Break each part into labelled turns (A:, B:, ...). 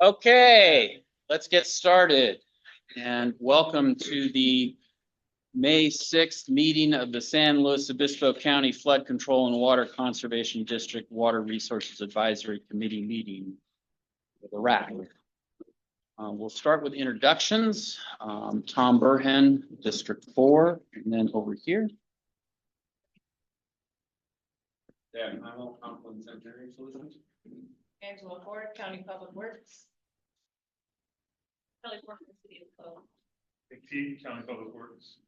A: Okay, let's get started. And welcome to the May 6th meeting of the San Luis Obispo County Flood Control and Water Conservation District Water Resources Advisory Committee meeting with the WRAC. We'll start with introductions. Tom Burhan, District 4, and then over here.
B: Dan Hamel, Confluence Engineering Solutions.
C: Angela Ford, County Public Works. Kelly Ford, City of Cove.
B: McTeague, County Public Works.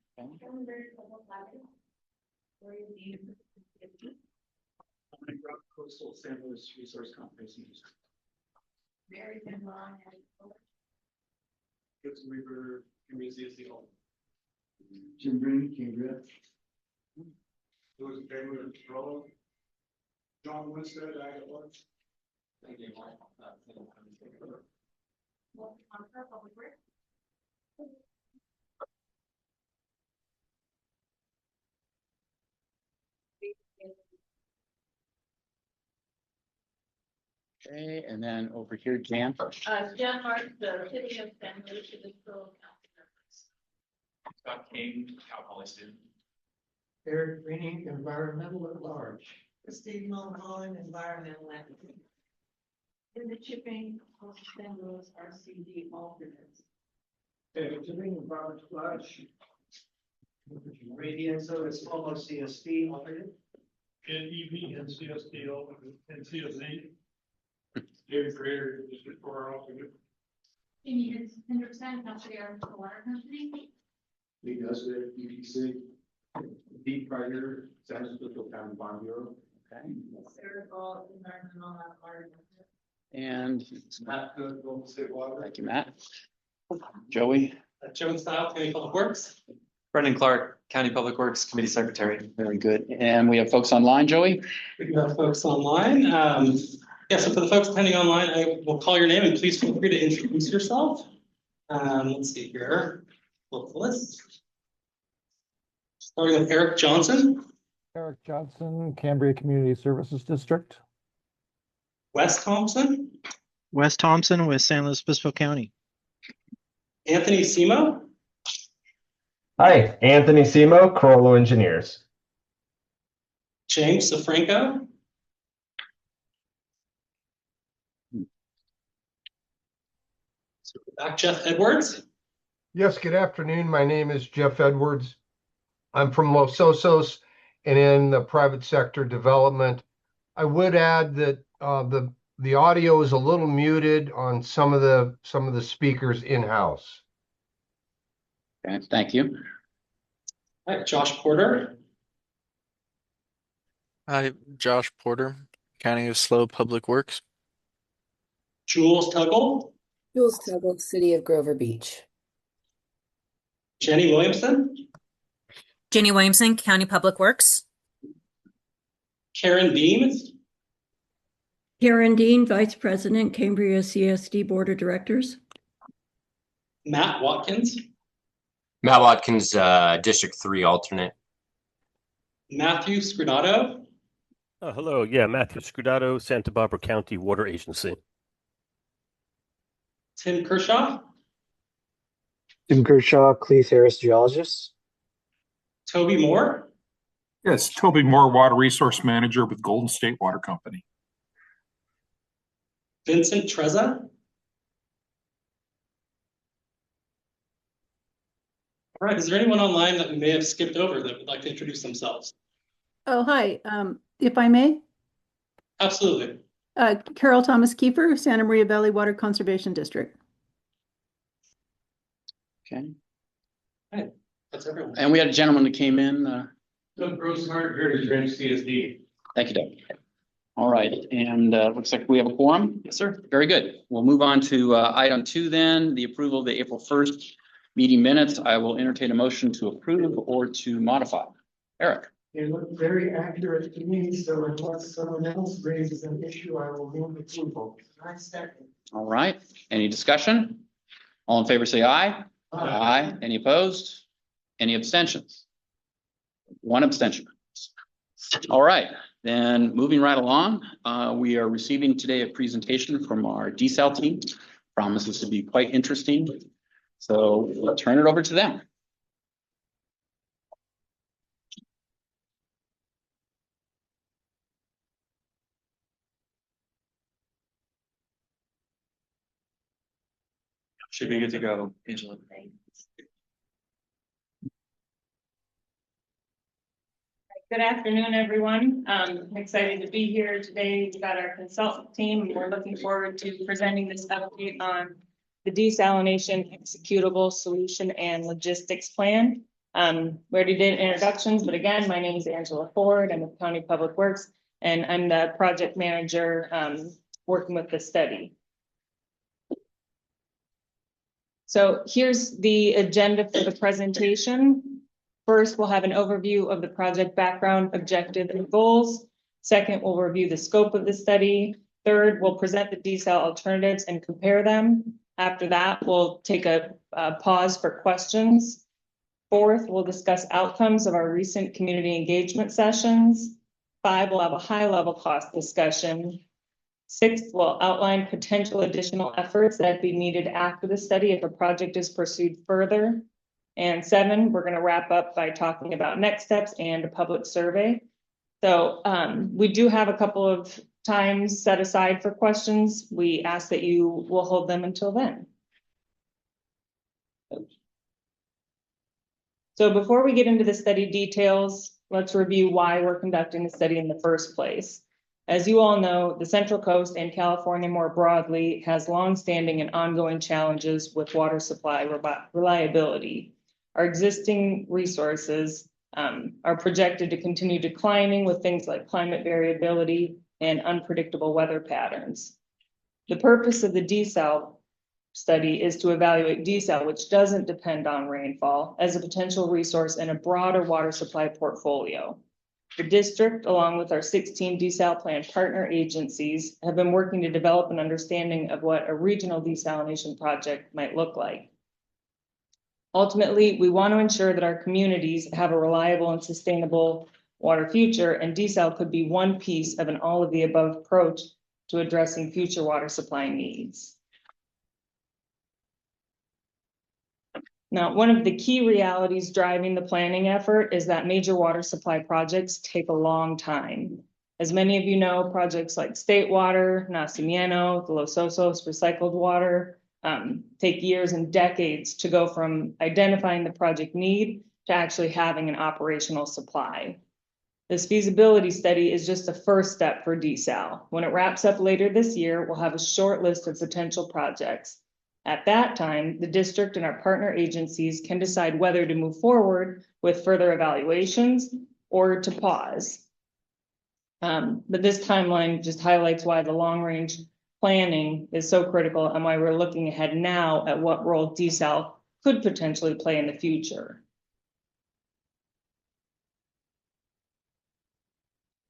B: Coastal San Luis Resource Conservation District.
C: Mary Denron.
B: Gibson Weaver, Community is the home.
D: Jim Green, Cambria.
B: Louis Taylor, Rolla. John Winstead, Iowa. Thank you.
C: Public Works.
A: Okay, and then over here, Jan.
C: Jan Hart, the City of San Luis Obispo Council members.
B: Scott King, Cal Poly student.
D: Eric Green, Environmental at Large.
C: Christine Mulholland, Environmental Advocate. In the Chipping, San Luis RCD alternates.
D: David Tipping, Environmental at Large. Radianzo is almost CSD alternate.
B: NEV and CSD and CSD. David Creator, District 4 alternate.
C: Amy Henderson, Country Air Water Company.
D: Lee Gussit, EPC. Pete Prider, San Francisco County Bond Bureau.
A: Okay.
C: Sarah Ball, Environmental Water.
A: And
D: Matt Cook, Golden State Water.
A: thank you, Matt. Joey.
E: Joan Style, County Public Works. Brendan Clark, County Public Works Committee Secretary.
A: Very good. And we have folks online, Joey.
E: We do have folks online. So for the folks attending online, I will call your name and please feel free to introduce yourself. Let's see here. Pull the list. Starting with Eric Johnson.
F: Eric Johnson, Cambria Community Services District.
E: Wes Thompson.
G: Wes Thompson with San Luis Obispo County.
E: Anthony Simo.
H: Hi, Anthony Simo, Corollo Engineers.
E: James Safranco. Back Jeff Edwards.
I: Yes, good afternoon. My name is Jeff Edwards. I'm from Los Osos and in the private sector development. I would add that the audio is a little muted on some of the speakers in-house.
A: Okay, thank you.
E: All right, Josh Porter.
G: Hi, Josh Porter, County of Slow Public Works.
E: Jules Tuggle.
J: Jules Tuggle, City of Grover Beach.
E: Jenny Williamson.
K: Jenny Williamson, County Public Works.
E: Karen Beam.
L: Karen Dean, Vice President, Cambria CSD Board of Directors.
E: Matt Watkins.
H: Matt Watkins, District 3 alternate.
E: Matthew Scudato.
M: Hello, Matthew Scudato, Santa Barbara County Water Agency.
E: Tim Kershaw.
N: Tim Kershaw, Cleese Harris Geologist.
E: Toby Moore.
O: Yes, Toby Moore, Water Resource Manager with Golden State Water Company.
E: Vincent Trezza. All right, is there anyone online that we may have skipped over that would like to introduce themselves?
L: Oh, hi. If I may.
E: Absolutely.
L: Carol Thomas Kiefer, Santa Maria Valley Water Conservation District.
A: Okay.
E: Hey, that's everyone.
A: And we had a gentleman that came in.
B: Doug Rosenhart, Heritage Ranch CSD.
A: Thank you, Doug. All right, and looks like we have a quorum. Yes, sir. Very good. We'll move on to item 2 then, the approval of the April 1st meeting minutes. I will entertain a motion to approve or to modify. Eric.
D: They look very accurate to me, so unless someone else raises an issue, I will move approval. I second.
A: All right, any discussion? All in favor say aye. Aye. Any opposed? Any abstentions? One abstention. All right, then moving right along, we are receiving today a presentation from our desal team Promises to be quite interesting. So we'll turn it over to them.
P: Should be good to go, Angela.
Q: Good afternoon, everyone. I'm excited to be here today. We've got our consultant team, and we're looking forward to presenting this update on the desalination executable solution and logistics plan. We already did introductions, but again, my name is Angela Ford. I'm with County Public Works, and I'm the project manager working with the study. So here's the agenda for the presentation. First, we'll have an overview of the project background, objective, and goals. Second, we'll review the scope of the study. Third, we'll present the desal alternatives and compare them. After that, we'll take a pause for questions. Fourth, we'll discuss outcomes of our recent community engagement sessions. 5, we'll have a high-level cost discussion. 6, we'll outline potential additional efforts that'd be needed after the study if a project is pursued further. And 7, we're going to wrap up by talking about next steps and a public survey. So we do have a couple of times set aside for questions. We ask that you will hold them until then. So before we get into the study details, let's review why we're conducting the study in the first place. As you all know, the Central Coast and California more broadly has longstanding and ongoing challenges with water supply reliability. Our existing resources are projected to continue declining with things like climate variability and unpredictable weather patterns. The purpose of the desal study is to evaluate desal, which doesn't depend on rainfall, as a potential resource in a broader water supply portfolio. The district, along with our 16 desal plan partner agencies, have been working to develop an understanding of what a regional desalination project might look like. Ultimately, we want to ensure that our communities have a reliable and sustainable water future, and desal could be one piece of an all-of-the-above approach to addressing future water supply needs. Now, one of the key realities driving the planning effort is that major water supply projects take a long time. As many of you know, projects like State Water, Nacimiento, the Los Osos recycled water, take years and decades to go from identifying the project need to actually having an operational supply. This feasibility study is just the first step for desal. When it wraps up later this year, we'll have a short list of potential projects. At that time, the district and our partner agencies can decide whether to move forward with further evaluations or to pause. But this timeline just highlights why the long-range planning is so critical and why we're looking ahead now at what role desal could potentially play in the future.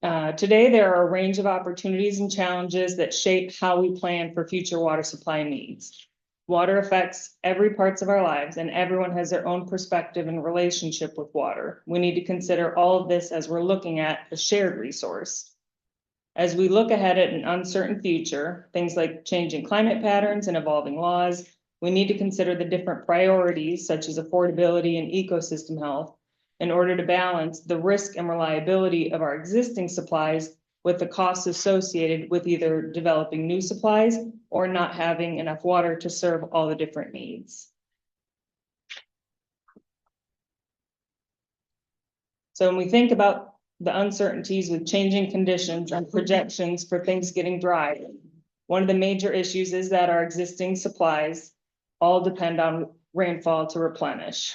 Q: Today, there are a range of opportunities and challenges that shape how we plan for future water supply needs. Water affects every part of our lives, and everyone has their own perspective and relationship with water. We need to consider all of this as we're looking at a shared resource. As we look ahead at an uncertain future, things like changing climate patterns and evolving laws, we need to consider the different priorities such as affordability and ecosystem health in order to balance the risk and reliability of our existing supplies with the costs associated with either developing new supplies or not having enough water to serve all the different needs. So when we think about the uncertainties with changing conditions and projections for things getting dry, one of the major issues is that our existing supplies all depend on rainfall to replenish.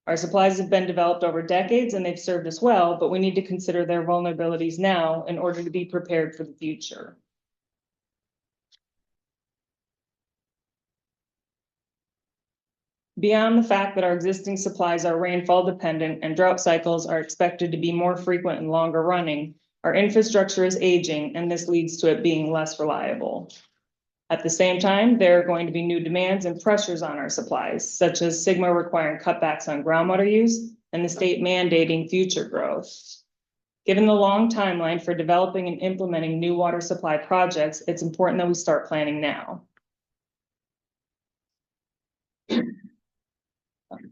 Q: Our supplies have been developed over decades and they've served us well, but we need to consider their vulnerabilities now in order to be prepared for the future. Beyond the fact that our existing supplies are rainfall dependent and drought cycles are expected to be more frequent and longer running, our infrastructure is aging and this leads to it being less reliable. At the same time, there are going to be new demands and pressures on our supplies, such as SGMA requiring cutbacks on groundwater use and the state mandating future growth. Given the long timeline for developing and implementing new water supply projects, it's important that we start planning now.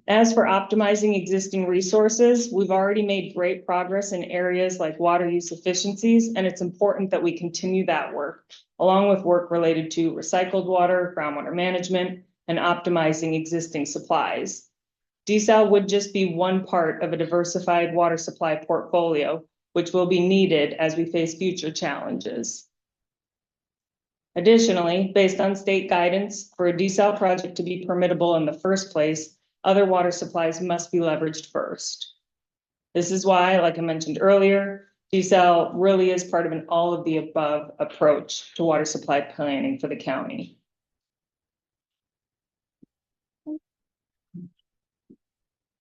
Q: As for optimizing existing resources, we've already made great progress in areas like water use efficiencies, and it's important that we continue that work, along with work related to recycled water, groundwater management, and optimizing existing supplies. Desal would just be one part of a diversified water supply portfolio, which will be needed as we face future challenges. Additionally, based on state guidance, for a desal project to be permittable in the first place, other water supplies must be leveraged first. This is why, like I mentioned earlier, desal really is part of an all of the above approach to water supply planning for the county.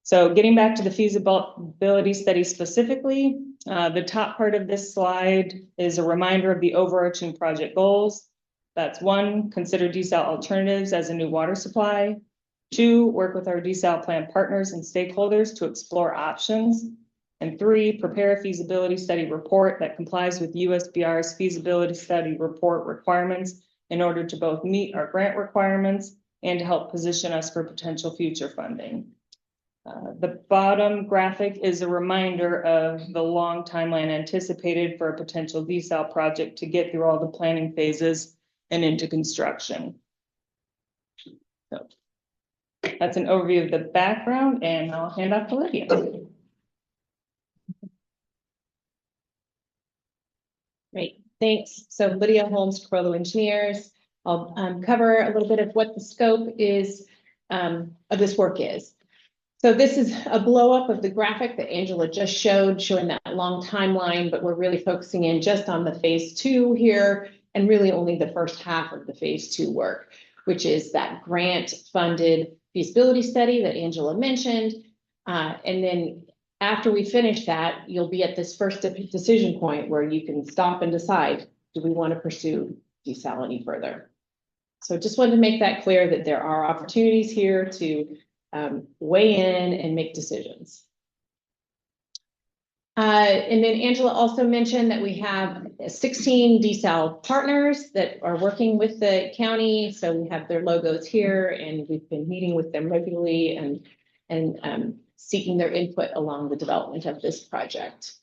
Q: So getting back to the feasibility study specifically, the top part of this slide is a reminder of the overarching project goals. That's 1, consider desal alternatives as a new water supply. 2, work with our desal plan partners and stakeholders to explore options. And 3, prepare a feasibility study report that complies with USBR's feasibility study report requirements in order to both meet our grant requirements and to help position us for potential future funding. The bottom graphic is a reminder of the long timeline anticipated for a potential desal project to get through all the planning phases and into construction. So that's an overview of the background, and I'll hand off to Lydia.
R: Great, thanks. So Lydia Holmes, Corello Engineers. I'll cover a little bit of what the scope is of this work is. So this is a blow up of the graphic that Angela just showed, showing that long timeline, but we're really focusing in just on the phase 2 here, and really only the first half of the phase 2 work, which is that grant funded feasibility study that Angela mentioned. And then after we finish that, you'll be at this first decision point where you can stop and decide, do we want to pursue desal any further? So just wanted to make that clear that there are opportunities here to weigh in and make decisions. And then Angela also mentioned that we have 16 desal partners that are working with the county. So we have their logos here, and we've been meeting with them regularly and seeking their input along the development of this project.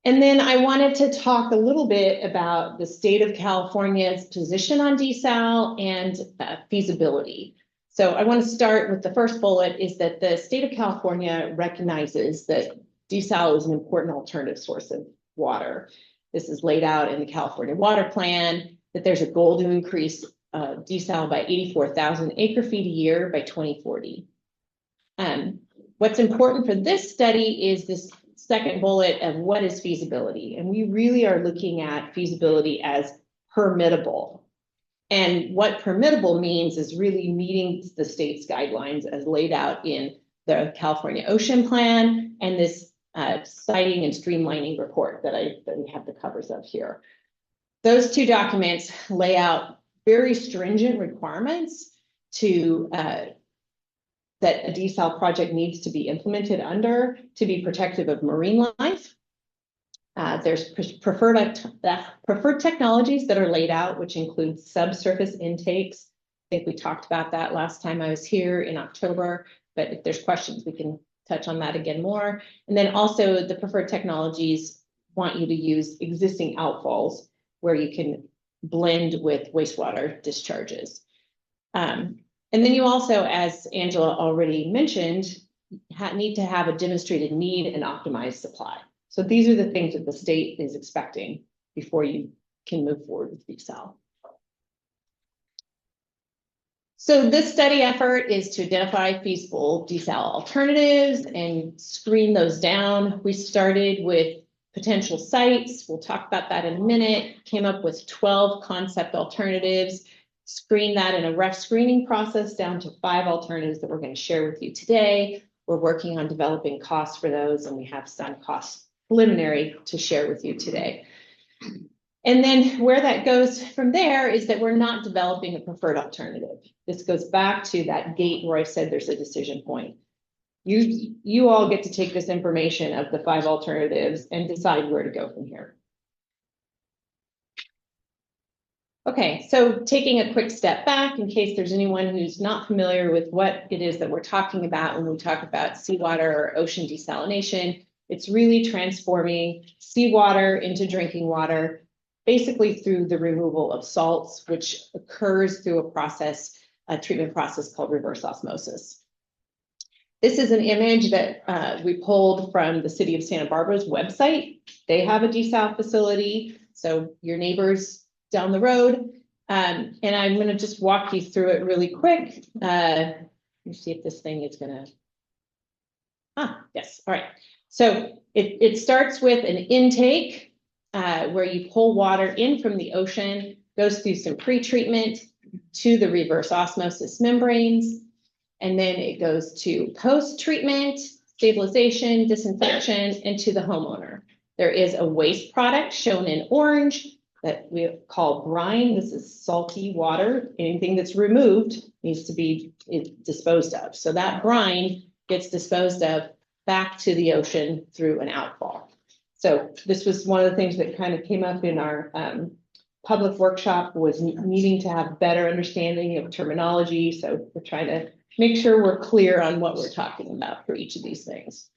R: And then I wanted to talk a little bit about the state of California's position on desal and feasibility. So I want to start with the first bullet, is that the state of California recognizes that desal is an important alternative source of water. This is laid out in the California Water Plan, that there's a goal to increase desal by 84,000 acre feet a year by 2040. What's important for this study is this second bullet of what is feasibility. And we really are looking at feasibility as permittable. And what permittable means is really meeting the state's guidelines as laid out in the California Ocean Plan and this siting and streamlining report that we have the covers of here. Those two documents lay out very stringent requirements to that a desal project needs to be implemented under to be protective of marine life. There's preferred technologies that are laid out, which include subsurface intakes. I think we talked about that last time I was here in October, but if there's questions, we can touch on that again more. And then also the preferred technologies want you to use existing outfalls where you can blend with wastewater discharges. And then you also, as Angela already mentioned, need to have a demonstrated need and optimized supply. So these are the things that the state is expecting before you can move forward with desal. So this study effort is to identify feasible desal alternatives and screen those down. We started with potential sites. We'll talk about that in a minute. Came up with 12 concept alternatives, screened that in a rough screening process down to 5 alternatives that we're going to share with you today. We're working on developing costs for those, and we have some costs preliminary to share with you today. And then where that goes from there is that we're not developing a preferred alternative. This goes back to that gate where I said there's a decision point. You all get to take this information of the 5 alternatives and decide where to go from here. Okay, so taking a quick step back in case there's anyone who's not familiar with what it is that we're talking about when we talk about seawater or ocean desalination, it's really transforming seawater into drinking water, basically through the removal of salts, which occurs through a treatment process called reverse osmosis. This is an image that we pulled from the city of Santa Barbara's website. They have a desal facility, so your neighbors down the road. And I'm going to just walk you through it really quick. Let me see if this thing is going to. Yes. All right. So it starts with an intake where you pull water in from the ocean, goes through some pre-treatment to the reverse osmosis membranes. And then it goes to post-treatment, stabilization, disinfection, and to the homeowner. There is a waste product shown in orange that we call brine. This is salty water. Anything that's removed needs to be disposed of. So that brine gets disposed of back to the ocean through an outfall. So this was one of the things that kind of came up in our public workshop, was needing to have better understanding of terminology. So we're trying to make sure we're clear on what we're talking about for each of these things.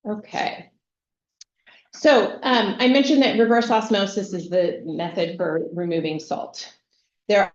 R: Okay. So I mentioned that reverse osmosis is the method for removing salt. There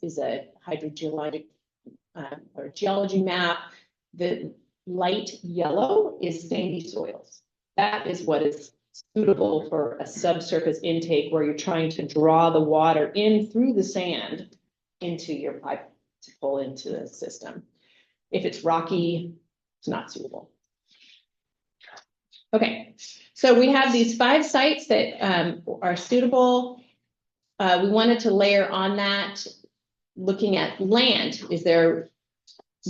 R: is a hydrogeologic or geology map. The light yellow is sandy soils. That is what is suitable for a subsurface intake where you're trying to draw the water in through the sand into your pipe to pull into the system. If it's rocky, it's not suitable. Okay, so we have these 5 sites that are suitable. we wanted to layer on that, looking at land. Is there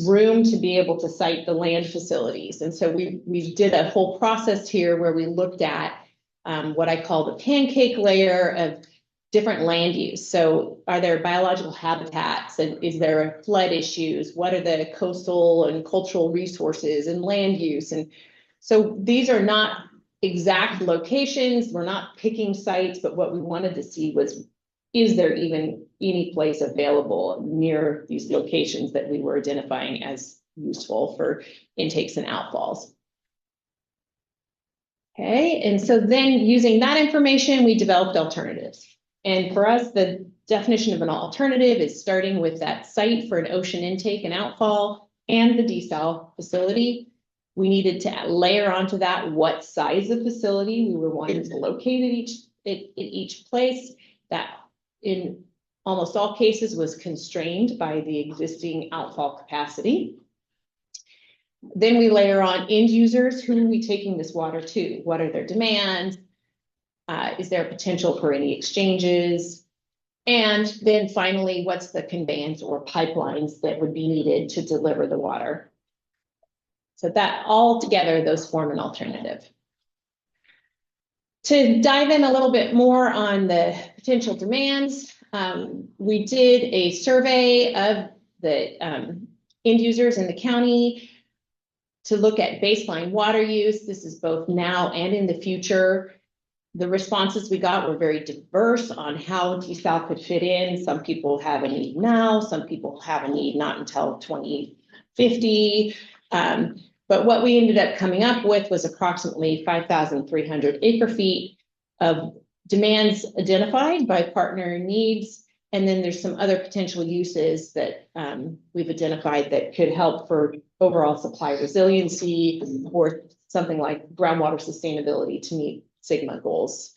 R: room to be able to site the land facilities? And so we did a whole process here where we looked at what I call the pancake layer of different land use. So are there biological habitats, and is there flood issues? What are the coastal and cultural resources and land use? And so these are not exact locations. We're not picking sites, but what we wanted to see was, is there even any place available near these locations that we were identifying as useful for intakes and outfalls? Okay, and so then using that information, we developed alternatives. And for us, the definition of an alternative is starting with that site for an ocean intake and outfall and the desal facility. We needed to layer onto that what size of facility we were wanting to locate at each place. That in almost all cases was constrained by the existing outfall capacity. Then we layer on end users. Who are we taking this water to? What are their demands? Is there a potential for any exchanges? And then finally, what's the conveyance or pipelines that would be needed to deliver the water? So that all together, those form an alternative. To dive in a little bit more on the potential demands, we did a survey of the end users in the county to look at baseline water use. This is both now and in the future. The responses we got were very diverse on how desal could fit in. Some people have a need now, some people have a need not until 2050. But what we ended up coming up with was approximately 5,300 acre feet of demands identified by partner needs. And then there's some other potential uses that we've identified that could help for overall supply resiliency or something like groundwater sustainability to meet Sigma goals.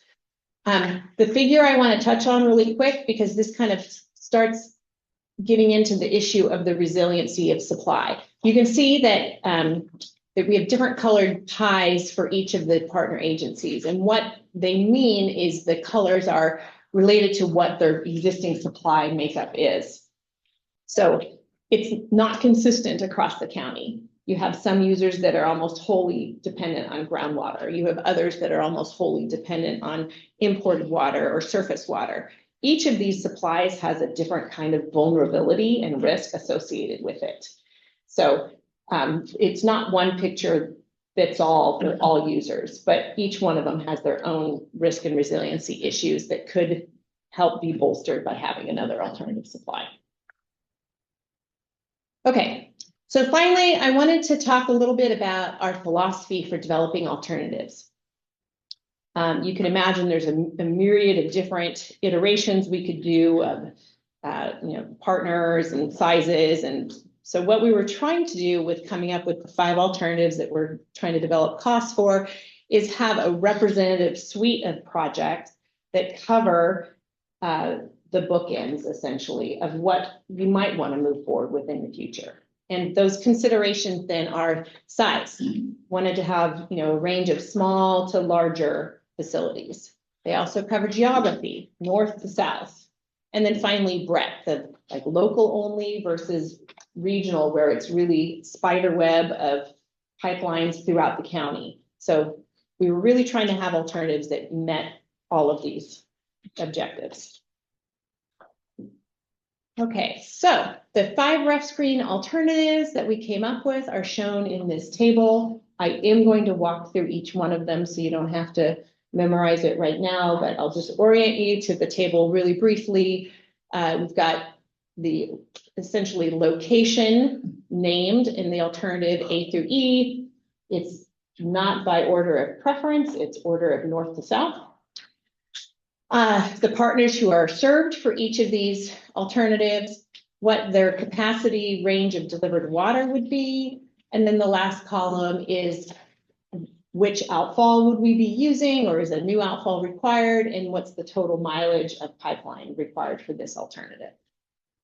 R: The figure I want to touch on really quick, because this kind of starts getting into the issue of the resiliency of supply. You can see that, that we have different colored pies for each of the partner agencies. And what they mean is the colors are related to what their existing supply makeup is. So it's not consistent across the county. You have some users that are almost wholly dependent on groundwater. You have others that are almost wholly dependent on imported water or surface water. Each of these supplies has a different kind of vulnerability and risk associated with it. So it's not one picture fits all for all users, but each one of them has their own risk and resiliency issues that could help be bolstered by having another alternative supply. Okay, so finally, I wanted to talk a little bit about our philosophy for developing alternatives. You can imagine there's a myriad of different iterations we could do of partners and sizes. And so what we were trying to do with coming up with the 5 alternatives that we're trying to develop costs for is have a representative suite of projects that cover the bookends, essentially, of what you might want to move forward with in the future. And those considerations then are size. Wanted to have, a range of small to larger facilities. They also cover geography, north to south. And then finally, breadth of like local only versus regional, where it's really spider web of pipelines throughout the county. So we were really trying to have alternatives that met all of these objectives. Okay, so the 5 rough screen alternatives that we came up with are shown in this table. I am going to walk through each one of them so you don't have to memorize it right now, but I'll just orient you to the table really briefly. We've got the essentially location named in the alternative A through E. It's not by order of preference, it's order of north to south. The partners who are served for each of these alternatives, what their capacity range of delivered water would be. And then the last column is which outfall would we be using, or is a new outfall required, and what's the total mileage of pipeline required for this alternative.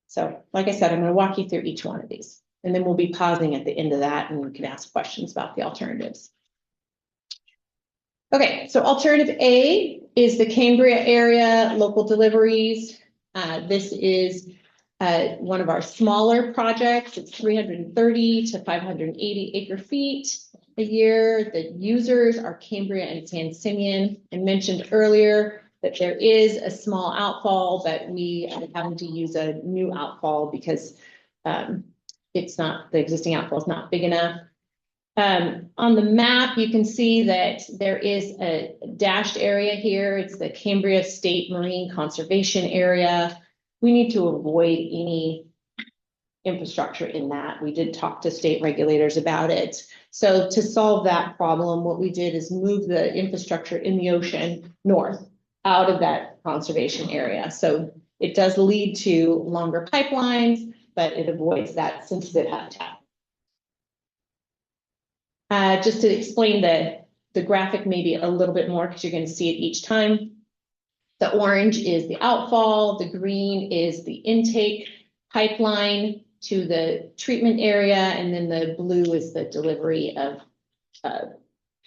R: So like I said, I'm going to walk you through each one of these, and then we'll be pausing at the end of that and we can ask questions about the alternatives. Okay, so alternative A is the Cambria area, local deliveries. This is one of our smaller projects. It's 330 to 580 acre feet a year. The users are Cambria and San Simeon. I mentioned earlier that there is a small outfall, but we are having to use a new outfall because it's not, the existing outfall is not big enough. On the map, you can see that there is a dashed area here. It's the Cambria State Marine Conservation Area. We need to avoid any infrastructure in that. We did talk to state regulators about it. So to solve that problem, what we did is move the infrastructure in the ocean north out of that conservation area. So it does lead to longer pipelines, but it avoids that sensitive habitat. Just to explain the graphic maybe a little bit more, because you're going to see it each time. The orange is the outfall, the green is the intake pipeline to the treatment area, and then the blue is the delivery of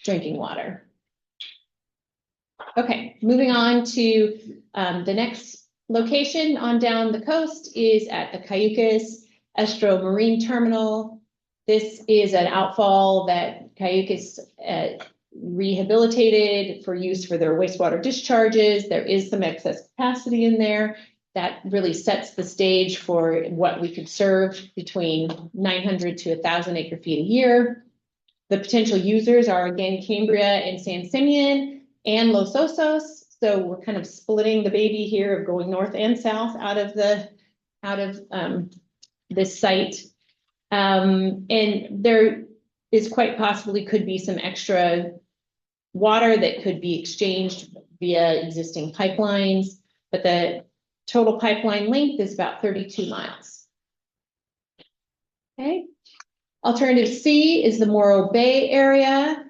R: drinking water. Okay, moving on to the next location on down the coast is at the Cayucas Estro Marine Terminal. This is an outfall that Cayucas rehabilitated for use for their wastewater discharges. There is some excess capacity in there that really sets the stage for what we could serve between 900 to 1,000 acre feet a year. The potential users are again Cambria and San Simeon and Los Osos. So we're kind of splitting the baby here of going north and south out of this site. And there is quite possibly could be some extra water that could be exchanged via existing pipelines, but the total pipeline length is about 32 miles. Okay. Alternative C is the Morro Bay area.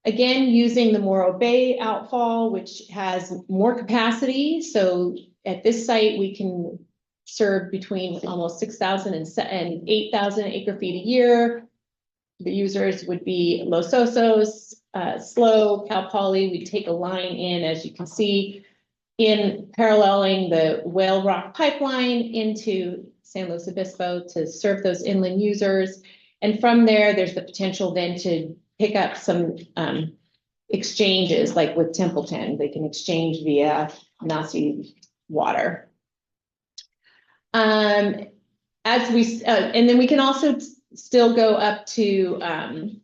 R: Again, using the Morro Bay outfall, which has more capacity. So at this site, we can serve between almost 6,000 and 8,000 acre feet a year. The users would be Los Osos, SLO, Cal Poly. We take a line in, as you can see, in paralleling the WRAC pipeline into San Luis Obispo to serve those inland users. And from there, there's the potential then to pick up some exchanges, like with Templeton. They can exchange via Nasi water. And then we can also still go up to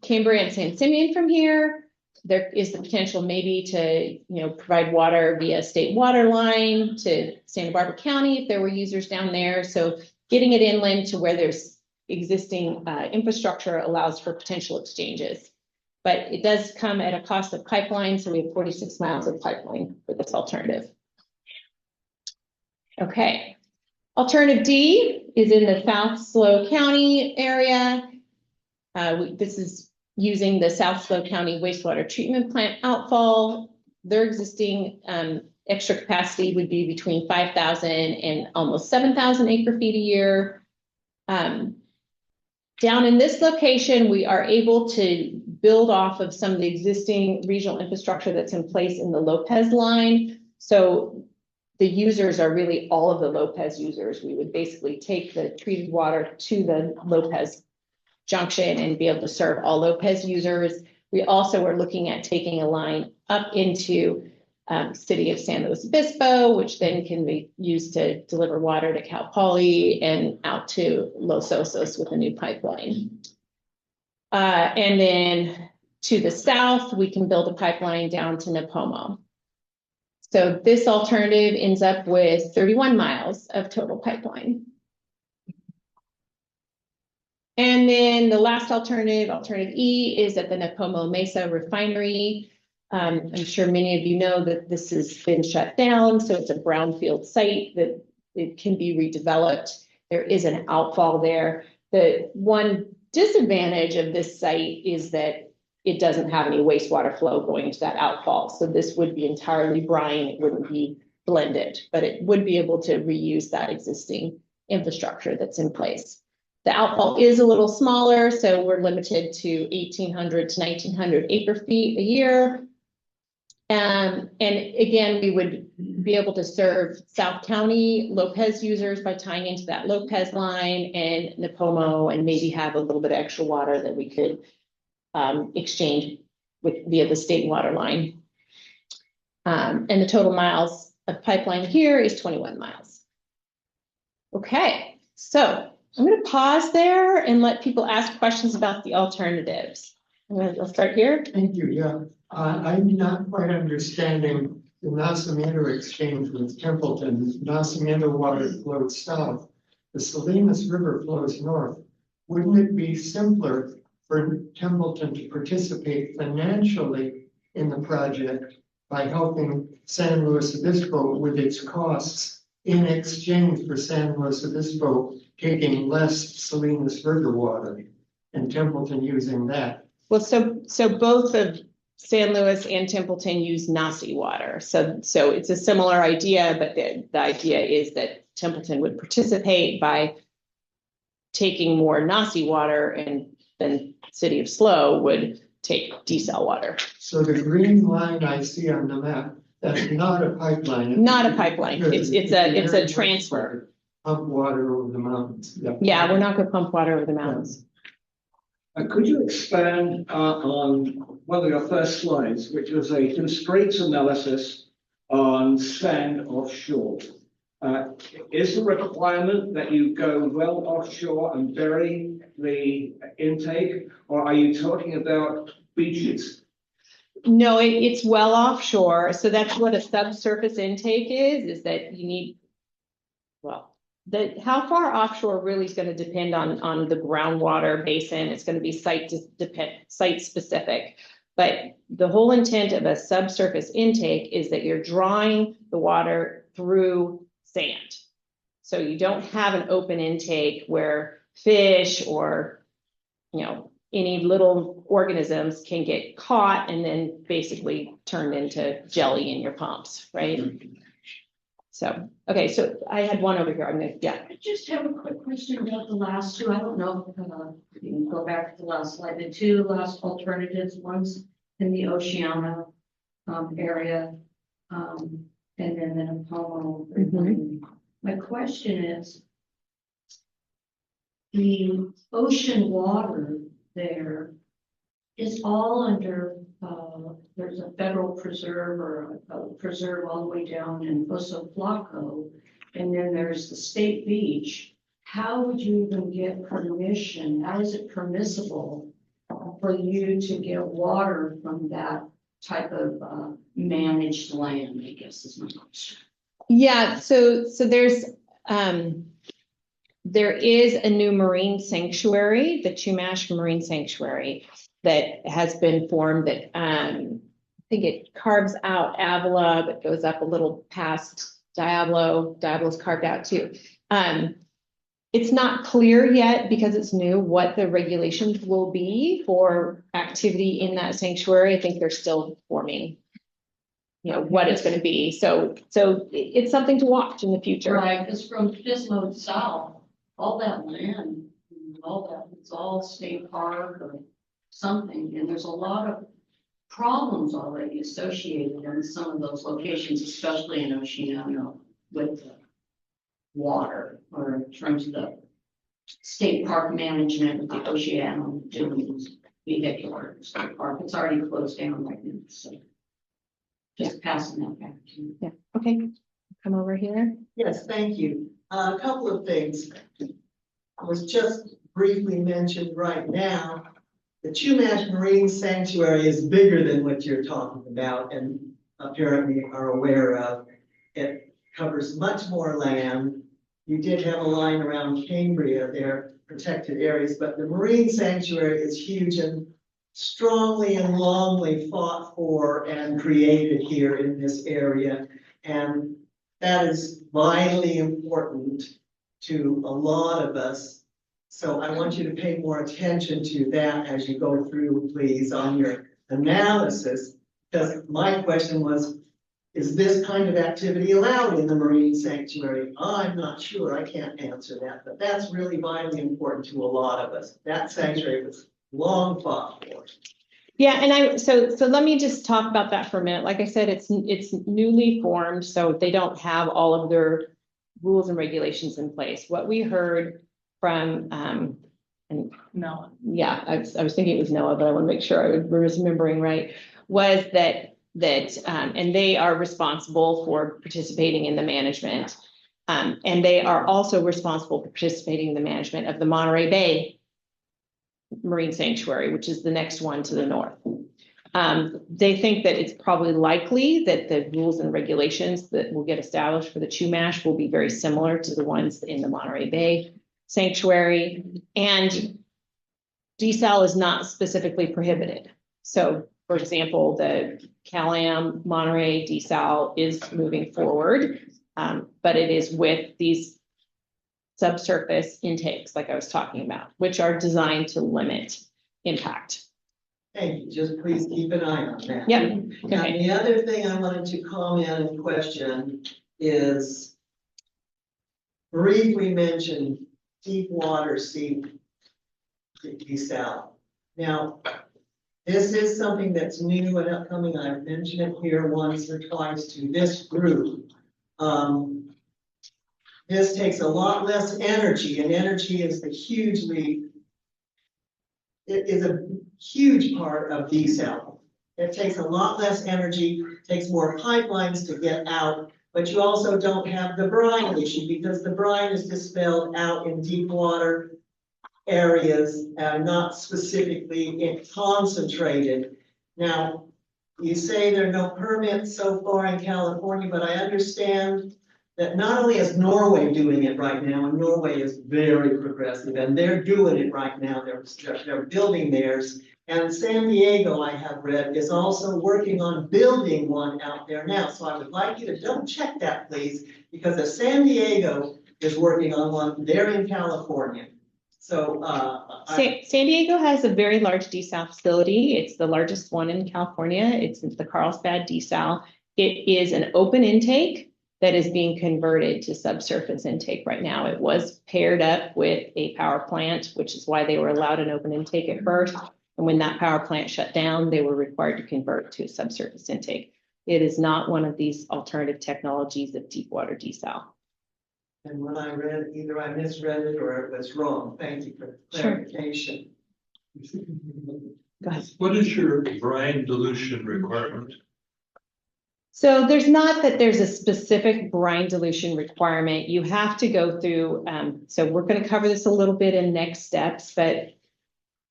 R: Cambria and San Simeon from here. There is the potential maybe to provide water via state water line to Santa Barbara County if there were users down there. So getting it inland to where there's existing infrastructure allows for potential exchanges. But it does come at a cost of pipeline, so we have 46 miles of pipeline for this alternative. Okay. Alternative D is in the South SLO County area. This is using the South SLO County wastewater treatment plant outfall. Their existing extra capacity would be between 5,000 and almost 7,000 acre feet a year. Down in this location, we are able to build off of some of the existing regional infrastructure that's in place in the Lopez line. So the users are really all of the Lopez users. We would basically take the treated water to the Lopez junction and be able to serve all Lopez users. We also are looking at taking a line up into city of San Luis Obispo, which then can be used to deliver water to Cal Poly and out to Los Osos with a new pipeline. And then to the south, we can build a pipeline down to Nipomo. So this alternative ends up with 31 miles of total pipeline. And then the last alternative, alternative E, is at the Nipomo Mesa refinery. I'm sure many of you know that this has been shut down, so it's a brownfield site that it can be redeveloped. There is an outfall there. The one disadvantage of this site is that it doesn't have any wastewater flow going to that outfall. So this would be entirely brine. It wouldn't be blended, but it would be able to reuse that existing infrastructure that's in place. The outfall is a little smaller, so we're limited to 1,800 to 1,900 acre feet a year. And again, we would be able to serve South County Lopez users by tying into that Lopez line and Napomo, and maybe have a little bit of extra water that we could exchange via the state water line. And the total miles of pipeline here is 21 miles. Okay, so I'm going to pause there and let people ask questions about the alternatives. I'll start here.
D: Thank you, yeah. I'm not quite understanding the Nacimiento exchange with Templeton. Nacimiento water flows south. The Salinas River flows north. Wouldn't it be simpler for Templeton to participate financially in the project by helping San Luis Obispo with its costs in exchange for San Luis Obispo taking less Salinas River water and Templeton using that?
R: Well, so both of San Luis and Templeton use Nasi water. So it's a similar idea, but the idea is that Templeton would participate by taking more Nasi water, and then City of SLO would take desal water.
D: So the green line I see on the map, that's not a pipeline.
R: Not a pipeline. It's a transfer.
D: Pump water over the mountains.
R: Yeah, we're not going to pump water over the mountains.
S: Could you expand on one of your first slides, which was a constraints analysis on sand offshore? Is the requirement that you go well offshore and bury the intake, or are you talking about beaches?
R: No, it's well offshore. So that's what a subsurface intake is that you need, well, how far offshore really is going to depend on the groundwater basin. It's going to be site specific. But the whole intent of a subsurface intake is that you're drawing the water through sand. So you don't have an open intake where fish or, any little organisms can get caught and then basically turned into jelly in your pumps, right? So, okay, so I had one over here.
C: I just have a quick question about the last two. I don't know if you can go back to the last slide. The two last alternatives, one's in the Oceana area, and then the Napomo. My question is, the ocean water there is all under, there's a federal preserve or a preserve all the way down in Oso Flaco, and then there's the state beach. How would you even get permission? How is it permissible for you to get water from that type of managed land, I guess is my question.
R: Yeah, so there is a new marine sanctuary, the Chumash Marine Sanctuary, that has been formed that I think it carves out Avila, but goes up a little past Diablo. Diablo's carved out too. It's not clear yet because it's new what the regulations will be for activity in that sanctuary. I think they're still forming, what it's going to be. So it's something to watch in the future.
C: Right, because from Pismo south, all that land, all that, it's all state park or something, and there's a lot of problems already associated in some of those locations, especially in Oceana with the water, or in terms of the state park management with the Oceana doing vehicular state park. It's already closed down right now, so just passing that back to you.
R: Yeah, okay, come over here.
D: Yes, thank you. A couple of things. Was just briefly mentioned right now. The Chumash Marine Sanctuary is bigger than what you're talking about and apparently are aware of. It covers much more land. You did have a line around Cambria there, protected areas, but the Marine Sanctuary is huge and strongly and longly fought for and created here in this area. And that is vitally important to a lot of us. So I want you to pay more attention to that as you go through, please, on your analysis. Because my question was, is this kind of activity allowed in the Marine Sanctuary? I'm not sure, I can't answer that, but that's really vitally important to a lot of us. That sanctuary was long fought for.
R: Yeah, and so let me just talk about that for a minute. Like I said, it's newly formed, so they don't have all of their rules and regulations in place. What we heard from, and
Q: No.
R: yeah, I was thinking it was Noah, but I want to make sure I was remembering right, was that, and they are responsible for participating in the management. And they are also responsible for participating in the management of the Monterey Bay Marine Sanctuary, which is the next one to the north. They think that it's probably likely that the rules and regulations that will get established for the Chumash will be very similar to the ones in the Monterey Bay Sanctuary. And desal is not specifically prohibited. So, for example, the Cal-Am Monterey desal is moving forward, but it is with these subsurface intakes, like I was talking about, which are designed to limit impact.
D: Thank you. Just please keep an eye on that.
R: Yep.
D: Now,
R: Okay.
D: the other thing I wanted to comment and question is briefly mention deep water sea desal. Now, this is something that's new and upcoming. I've mentioned it here once or twice to this group. This takes a lot less energy, and energy is it is a huge part of desal. It takes a lot less energy, takes more pipelines to get out, but you also don't have the brine issue because the brine is dispelled out in deep water areas and not specifically concentrated. Now, you say there are no permits so far in California, but I understand that not only is Norway doing it right now, and Norway is very progressive, and they're doing it right now, they're building theirs, and San Diego, I have read, is also working on building one out there now. So I would like you to double check that, please, because if San Diego is working on one, they're in California. So
R: San Diego has a very large desal facility. It's the largest one in California. It's the Carlsbad desal. It is an open intake that is being converted to subsurface intake right now. It was paired up with a power plant, which is why they were allowed an open intake at first. And when that power plant shut down, they were required to convert to a subsurface intake. It is not one of these alternative technologies of deep water desal.
D: And when I read, either I misread it or it was wrong. Thank you for the clarification.
R: Go ahead.
B: What is your brine dilution requirement?
R: So there's a specific brine dilution requirement. You have to go through, so we're going to cover this a little bit in next steps, but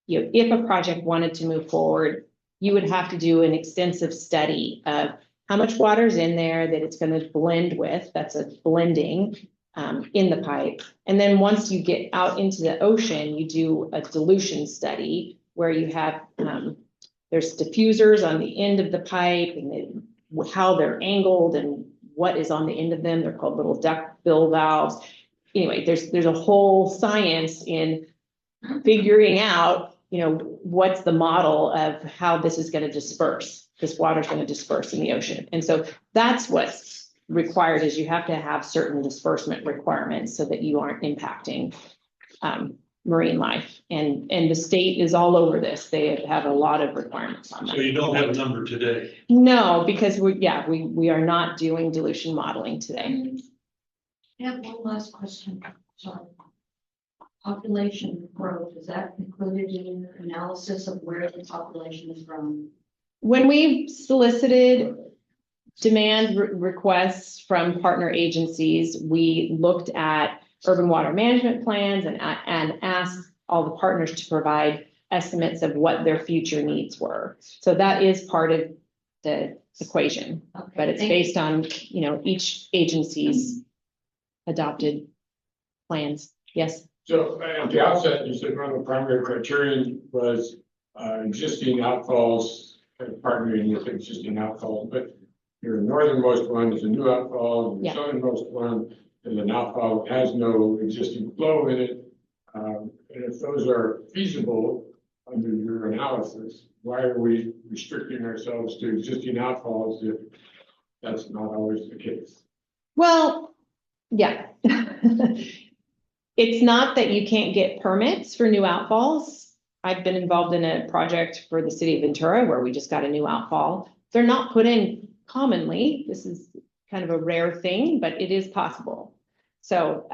R: if a project wanted to move forward, you would have to do an extensive study of how much water is in there that it's going to blend with. That's a blending in the pipe. And then once you get out into the ocean, you do a dilution study where you have, there's diffusers on the end of the pipe and how they're angled and what is on the end of them. They're called little duckbill valves. Anyway, there's a whole science in figuring out, what's the model of how this is going to disperse. This water is going to disperse in the ocean. And so that's what's required, is you have to have certain disbursement requirements so that you aren't impacting marine life. And the state is all over this. They have a lot of requirements on that.
B: So you don't have a number today?
R: No, because we are not doing dilution modeling today.
C: I have one last question. Sorry. Population growth, is that included in your analysis of where the population is from?
R: When we solicited demand requests from partner agencies, we looked at urban water management plans and asked all the partners to provide estimates of what their future needs were. So that is part of the equation,
C: Okay,
R: but it's based on, each agency's adopted plans. Yes.
T: So at the outset, you said one of the primary criterion was existing outfalls, partnering with existing outfalls, but your northernmost one is a new outfall, and the southernmost one is an outfall that has no existing flow in it. And if those are feasible under your analysis, why are we restricting ourselves to existing outfalls if that's not always the case?
R: Well, yeah. It's not that you can't get permits for new outfalls. I've been involved in a project for the city of Ventura where we just got a new outfall. They're not put in commonly. This is kind of a rare thing, but it is possible. So,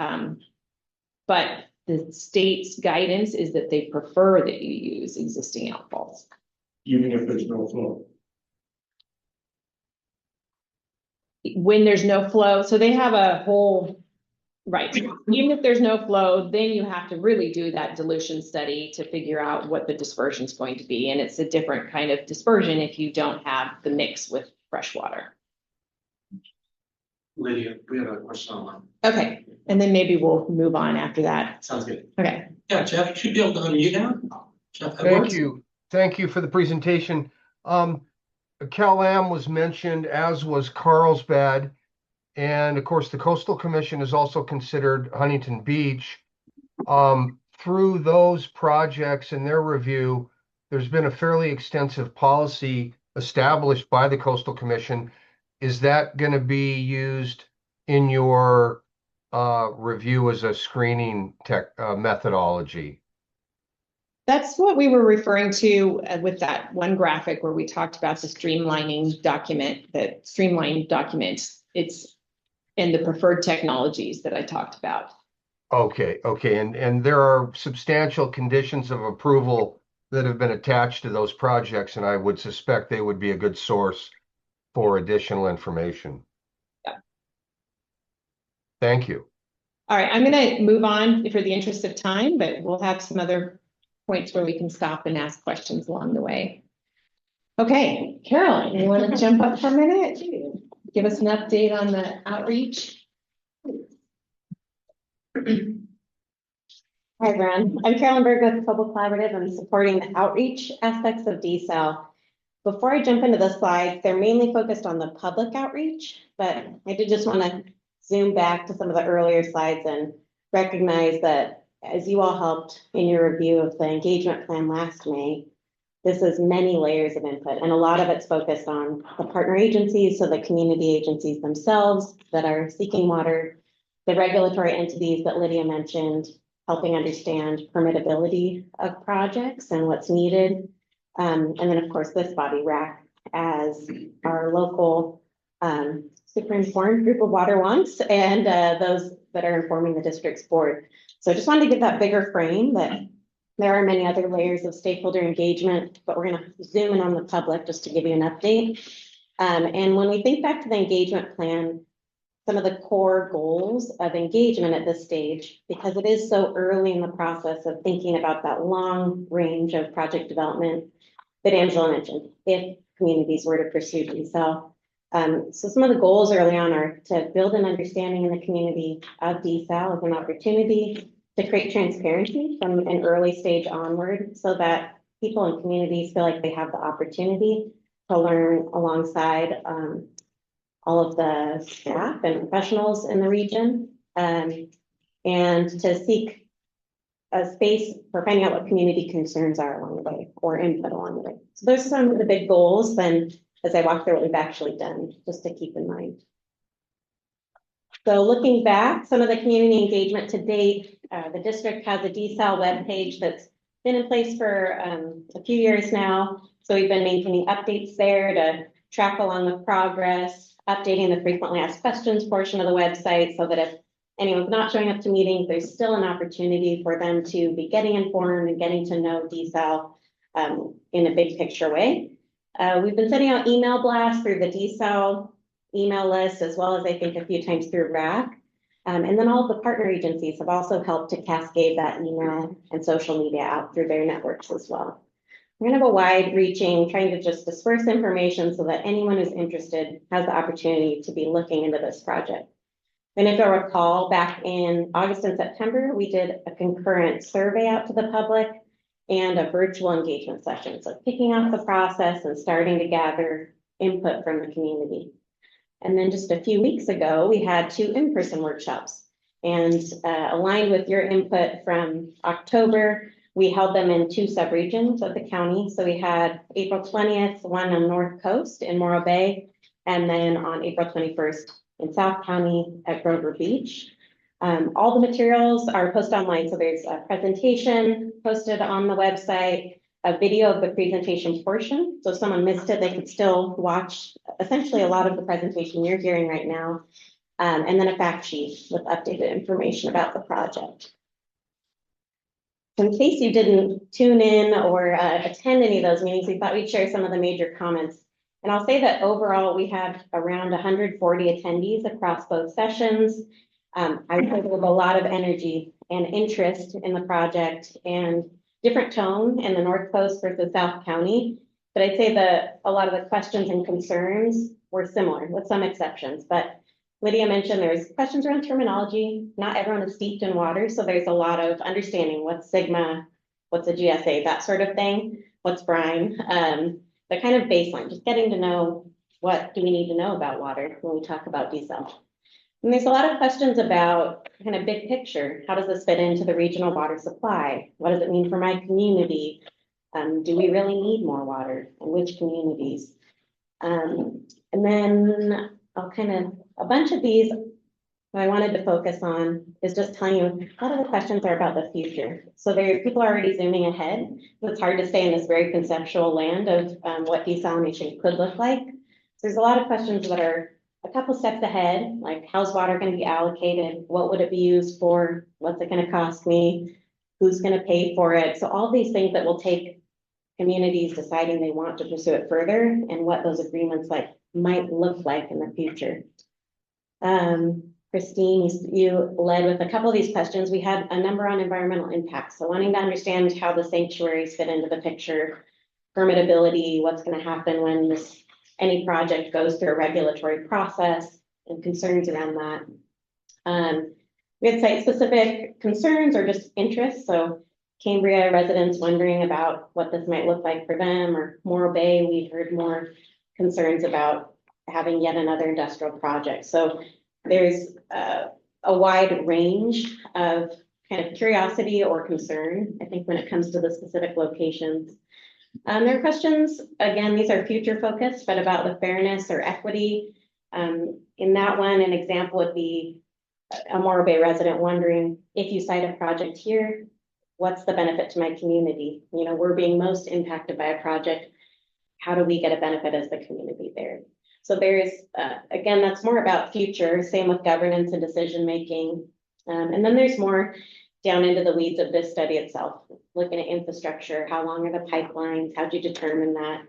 R: but the state's guidance is that they prefer that you use existing outfalls.
T: Even if there's no flow.
R: When there's no flow, so they have a whole, right, even if there's no flow, then you have to really do that dilution study to figure out what the dispersion is going to be. And it's a different kind of dispersion if you don't have the mix with fresh water.
E: Lydia, we have a question online.
R: Okay, and then maybe we'll move on after that.
E: Sounds good.
R: Okay.
E: Yeah, Jeff, you should be able to unmute now. Jeff
I: Thank
E: Edwards?
I: you. Thank you for the presentation. Cal-Am was mentioned, as was Carlsbad. And of course, the Coastal Commission has also considered Huntington Beach. Through those projects and their review, there's been a fairly extensive policy established by the Coastal Commission. Is that going to be used in your review as a screening methodology?
R: That's what we were referring to with that one graphic where we talked about the streamlining document, that streamlined document. It's in the preferred technologies that I talked about.
I: Okay. And there are substantial conditions of approval that have been attached to those projects, and I would suspect they would be a good source for additional information.
R: Yeah.
I: Thank you.
R: All right, I'm going to move on for the interest of time, but we'll have some other points where we can stop and ask questions along the way. Okay, Carolyn, you want to jump up for a minute? Give us an update on the outreach.
U: Hi, everyone. I'm Carolyn Berg with Public Collaborative. I'm supporting the outreach aspects of DCEL. Before I jump into the slides, they're mainly focused on the public outreach, but I did just want to zoom back to some of the earlier slides and recognize that as you all helped in your review of the engagement plan last May, this is many layers of input, and a lot of it's focused on the partner agencies, so the community agencies themselves that are seeking water, the regulatory entities that Lydia mentioned, helping understand permittability of projects and what's needed. And then, of course, this body, WRAC, as our local super informed group of water wants, and those that are informing the district's board. So I just wanted to give that bigger frame that there are many other layers of stakeholder engagement, but we're going to zoom in on the public just to give you an update. And when we think back to the engagement plan, some of the core goals of engagement at this stage, because it is so early in the process of thinking about that long range of project development that Angela mentioned, if communities were to pursue DCEL. So some of the goals early on are to build an understanding in the community of DCEL as an opportunity, to create transparency from an early stage onward so that people and communities feel like they have the opportunity to learn alongside all of the staff and professionals in the region, and to seek a space for finding out what community concerns are along the way or input along the way. So those are some of the big goals then as I walk through what we've actually done, just to keep in mind. So looking back, some of the community engagement to date, the district has a DCEL webpage that's been in place for a few years now. So we've been maintaining updates there to track along the progress, updating the frequently asked questions portion of the website so that if anyone's not showing up to meetings, there's still an opportunity for them to be getting informed and getting to know DCEL in a big picture way. We've been sending out email blasts through the DCEL email list, as well as I think a few times through WRAC. And then all of the partner agencies have also helped to cascade that email and social media out through their networks as well. We're going to have a wide reaching, trying to just disperse information so that anyone who's interested has the opportunity to be looking into this project. And if you'll recall, back in August and September, we did a concurrent survey out to the public and a virtual engagement session. So kicking off the process and starting to gather input from the community. And then just a few weeks ago, we had 2 in-person workshops, and aligned with your input from October, we held them in 2 subregions of the county. So we had April 20th, one on North Coast in Morro Bay, and then on April 21st in South County at Grover Beach. All the materials are posted online, so there's a presentation posted on the website, a video of the presentation portion. So if someone missed it, they could still watch essentially a lot of the presentation you're hearing right now. And then a fact sheet with updated information about the project. In case you didn't tune in or attend any of those meetings, we thought we'd share some of the major comments. And I'll say that overall, we had around 140 attendees across both sessions. I would say there was a lot of energy and interest in the project and different tone in the North Coast versus South County. But I'd say that a lot of the questions and concerns were similar with some exceptions. But Lydia mentioned there's questions around terminology. Not everyone is steeped in water, so there's a lot of understanding what's Sigma, what's a GSA, that sort of thing. What's brine, the kind of baseline, just getting to know what do we need to know about water when we talk about desal. And there's a lot of questions about kind of big picture. How does this fit into the regional water supply? What does it mean for my community? Do we really need more water and which communities? And then I'll kind of, a bunch of these, what I wanted to focus on is just telling you a lot of the questions are about the future. So people are already zooming ahead. So it's hard to stay in this very conceptual land of what desalination could look like. So there's a lot of questions that are a couple steps ahead, like how's water going to be allocated? What would it be used for? What's it going to cost me? Who's going to pay for it? So all these things that will take communities deciding they want to pursue it further and what those agreements might look like in the future. Christine, you led with a couple of these questions. We had a number on environmental impacts. So wanting to understand how the sanctuaries fit into the picture, permittability, what's going to happen when any project goes through a regulatory process and concerns around that. We had site-specific concerns or just interests. So Cambria residents wondering about what this might look like for them, or Morro Bay, we heard more concerns about having yet another industrial project. So there's a wide range of kind of curiosity or concern, I think, when it comes to the specific locations. There are questions, again, these are future focused, but about the fairness or equity. In that one, an example would be a Morro Bay resident wondering, if you cite a project here, what's the benefit to my community? You know, we're being most impacted by a project. How do we get a benefit as the community there? So there's, again, that's more about future, same with governance and decision-making. And then there's more down into the weeds of this study itself, looking at infrastructure, how long are the pipelines, how do you determine that?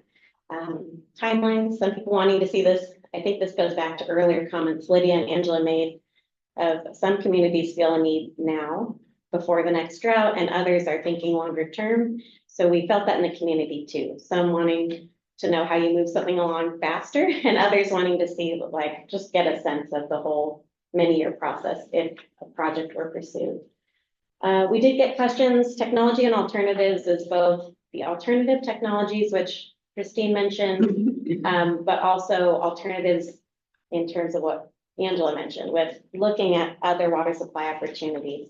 U: Timelines, some people wanting to see this. I think this goes back to earlier comments Lydia and Angela made of some communities feel a need now before the next drought, and others are thinking longer term. So we felt that in the community too. Some wanting to know how you move something along faster, and others wanting to see, just get a sense of the whole many-year process if a project were pursued. We did get questions. Technology and alternatives is both the alternative technologies, which Christine mentioned, but also alternatives in terms of what Angela mentioned with looking at other water supply opportunities.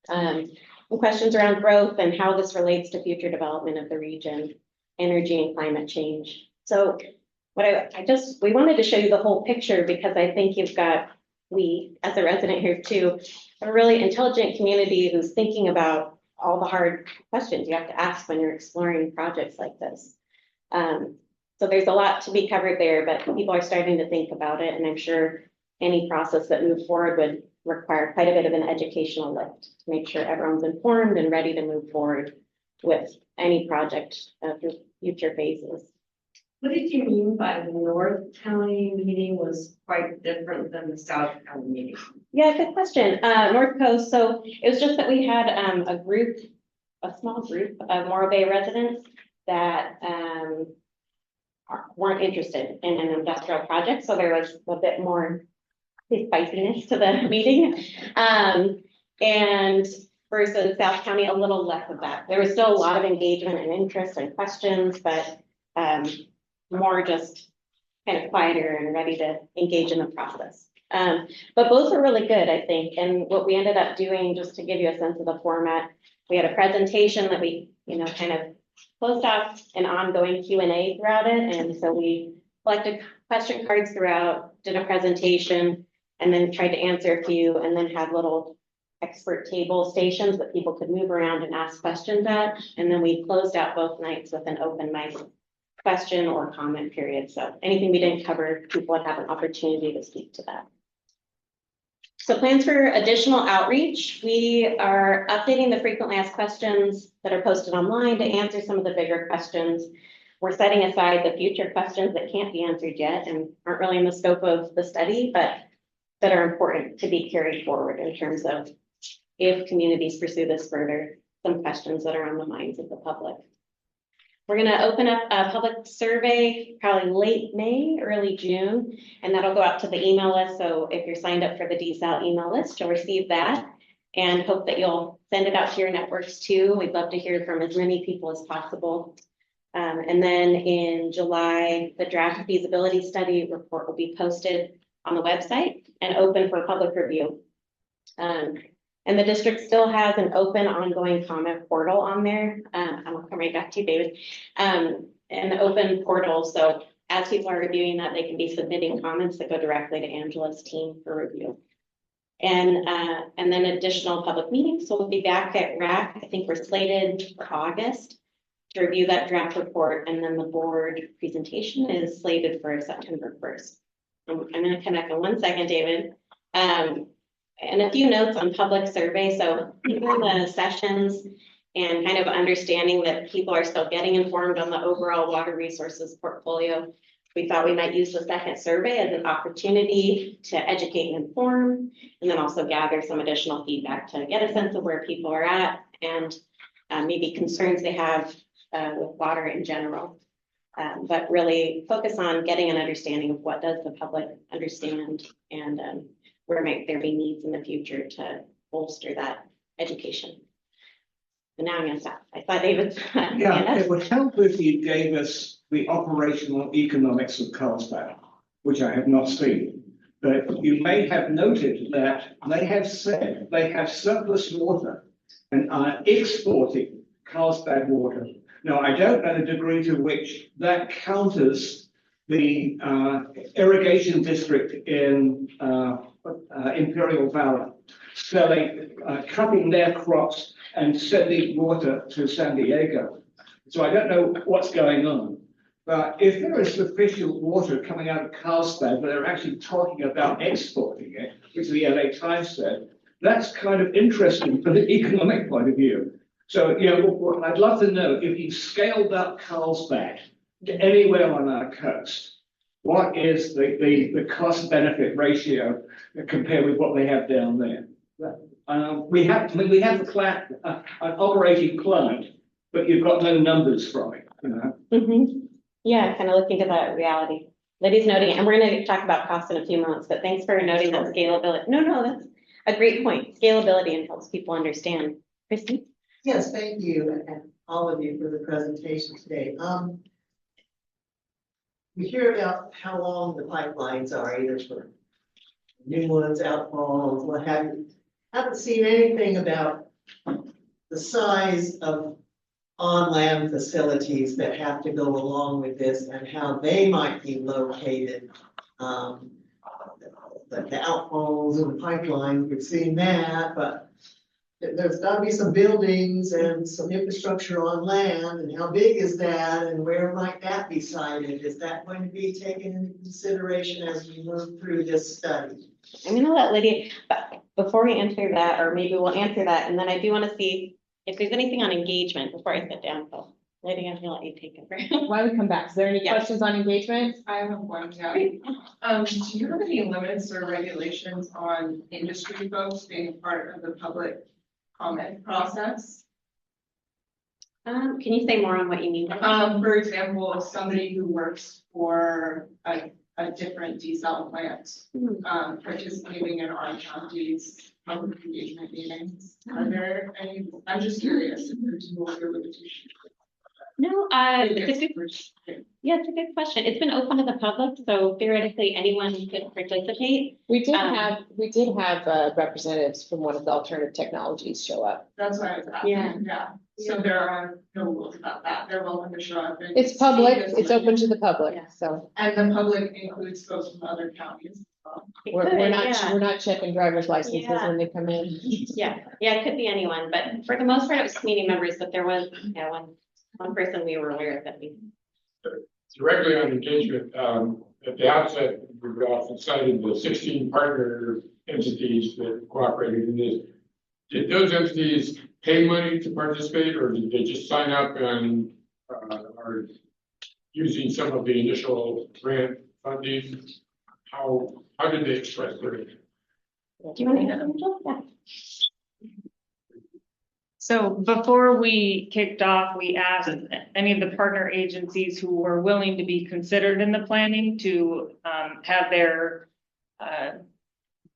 U: And questions around growth and how this relates to future development of the region, energy and climate change. So what we wanted to show you the whole picture because I think you've got, we as a resident here too, a really intelligent community who's thinking about all the hard questions you have to ask when you're exploring projects like this. So there's a lot to be covered there, but people are starting to think about it, and I'm sure any process that moves forward would require quite a bit of an educational lift to make sure everyone's informed and ready to move forward with any project through future phases.
C: What did you mean by the North County meeting was quite different than the South County meeting?
U: Yeah, good question. North Coast, so it was just that we had a small group of Morro Bay residents that weren't interested in an industrial project. So there was a bit more spiciness to the meeting. And versus South County, a little less of that. There was still a lot of engagement and interest and questions, but more just kind of quieter and ready to engage in the process. But both are really good, I think. And what we ended up doing, just to give you a sense of the format, we had a presentation that we, kind of closed off an ongoing Q&A throughout it. And so we collected question cards throughout, did a presentation, and then tried to answer a few, and then had little expert table stations that people could move around and ask questions at. And then we closed out both nights with an open mic question or comment period. So anything we didn't cover, people would have an opportunity to speak to that. So plans for additional outreach. We are updating the frequently asked questions that are posted online to answer some of the bigger questions. We're setting aside the future questions that can't be answered yet and aren't really in the scope of the study, but that are important to be carried forward in terms of if communities pursue this further, some questions that are on the minds of the public. We're going to open up a public survey probably late May, early June, and that'll go out to the email list. So if you're signed up for the DSAL email list, you'll receive that, and hope that you'll send it out to your networks too. We'd love to hear from as many people as possible. And then in July, the draft feasibility study report will be posted on the website and open for public review. And the district still has an open ongoing comment portal on there. I'll come right back to you, David. An open portal. So as people are reviewing that, they can be submitting comments that go directly to Angela's team for review. And then additional public meetings. So we'll be back at WRAC. I think we're slated for August to review that draft report. And then the board presentation is slated for September 1st. I'm going to connect in 1 second, David. And a few notes on public survey. So during the sessions and kind of understanding that people are still getting informed on the overall water resources portfolio, we thought we might use the second survey as an opportunity to educate and inform, and then also gather some additional feedback to get a sense of where people are at and maybe concerns they have with water in general. But really focus on getting an understanding of what does the public understand and where might there be needs in the future to bolster that education. And now I'm going to stop. I saw David's hand
S: Yeah,
U: up.
S: it would help if you gave us the operational economics of Carlsbad, which I have not seen. But you may have noted that they have said they have surplus water and are exporting Carlsbad water. Now, I don't know the degree to which that counters the irrigation district in Imperial Valley, selling, cutting their crops and sending water to San Diego. So I don't know what's going on. But if there is sufficient water coming out of Carlsbad, but they're actually talking about exporting it, which the LA Times said, that's kind of interesting from the economic point of view. So, you know, I'd love to know if you've scaled up Carlsbad to anywhere on our coast, what is the cost benefit ratio compared with what they have down there? We have the plant, an operating plant, but you've got no numbers from it, you know?
U: Mm-hmm. Yeah, kind of looking at that reality. Lydia's noting it, and we're going to talk about cost in a few moments, but thanks for noting that scalability. No, that's a great point. Scalability and helps people understand. Christy?
D: Yes, thank you, and all of you for the presentation today. We hear about how long the pipelines are, either for new ones, outfalls, what have you. Haven't seen anything about the size of on-land facilities that have to go along with this and how they might be located. The outfalls and the pipelines, we've seen that, but there's got to be some buildings and some infrastructure on land, and how big is that, and where might that be sited? Is that going to be taken into consideration as we move through this study?
U: I'm going to let Lydia, but before we answer that, or maybe we'll answer that, and then I do want to see if there's anything on engagement before I sit down. So Lydia, I'm going to let you take over.
Q: Why don't we come back? Is there any questions on engagement?
F: I have one, yeah. Do you have any limits or regulations on industry folks being part of the public comment process?
U: Can you say more on what you mean?
F: For example, somebody who works for a different desal plant, participating in our county's public engagement meetings. Are there any, I'm just curious if there's no other limitations.
U: No, it's a good question. It's been open to the public, so theoretically anyone could participate.
J: We did have representatives from one of the alternative technologies show up.
F: That's what I was asking. Yeah. So there are no rules about that. They're welcome to show up.
J: It's public. It's open to the public.
U: Yeah.
J: So.
F: And the public includes folks from other counties.
R: We're not checking driver's licenses
U: Yeah.
R: when they come in.
U: Yeah, it could be anyone, but for the most part, it was community members, but there was, one person we were aware of that we.
T: Directly on engagement, at the outset, we've often cited the 16 partner entities that cooperated in this. Did those entities pay money to participate, or did they just sign up and are using some of the initial grant funding? How did they express their?
U: Do you want to hear them? Yeah.
Q: So before we kicked off, we asked any of the partner agencies who were willing to be considered in the planning to have their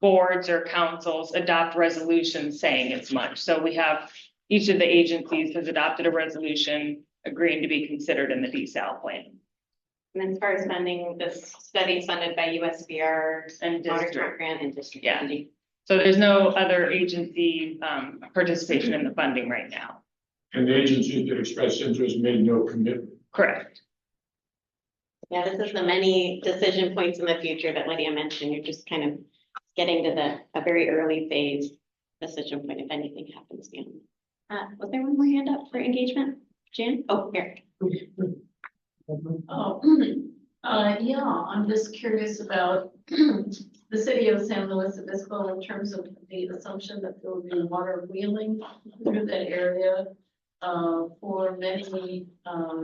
Q: boards or councils adopt resolutions saying as much. So we have, each of the agencies has adopted a resolution agreeing to be considered in the desal plan.
U: And as far as funding, this study is funded by USBR
Q: And
U: Water
Q: district.
U: Grant and District.
Q: Yeah. So there's no other agency participation in the funding right now.
T: And the agencies that expressed interest made no commitment.
Q: Correct.
U: Yeah, this is the many decision points in the future that Lydia mentioned. You're just kind of getting to a very early phase decision point if anything happens beyond. Was there one more hand up for engagement? Jan? Oh, Eric.
C: Yeah, I'm just curious about the city of San Luis Obispo in terms of the assumption that there will be water wheeling through that area. For many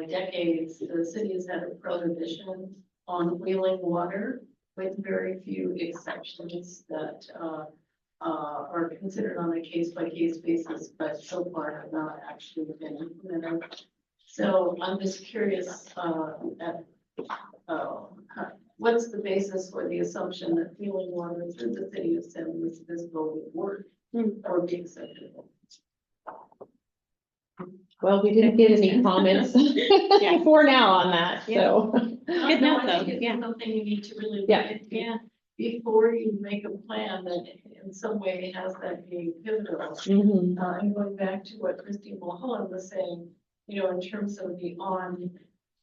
C: decades, the city has had a prohibition on wheeling water with very few exceptions that are considered on a case-by-case basis, but so far have not actually been implemented. So I'm just curious what's the basis for the assumption that wheeling water through the city of San Luis Obispo would work or be acceptable?
R: Well, we didn't get any comments for now on that, so.
U: Good note,
C: I
U: though.
C: think it's something you need to really look
R: Yeah.
C: at before you make a plan that in some way has that being pivotal.
R: Mhm.
C: And going back to what Christine Mulholland was saying, in terms of the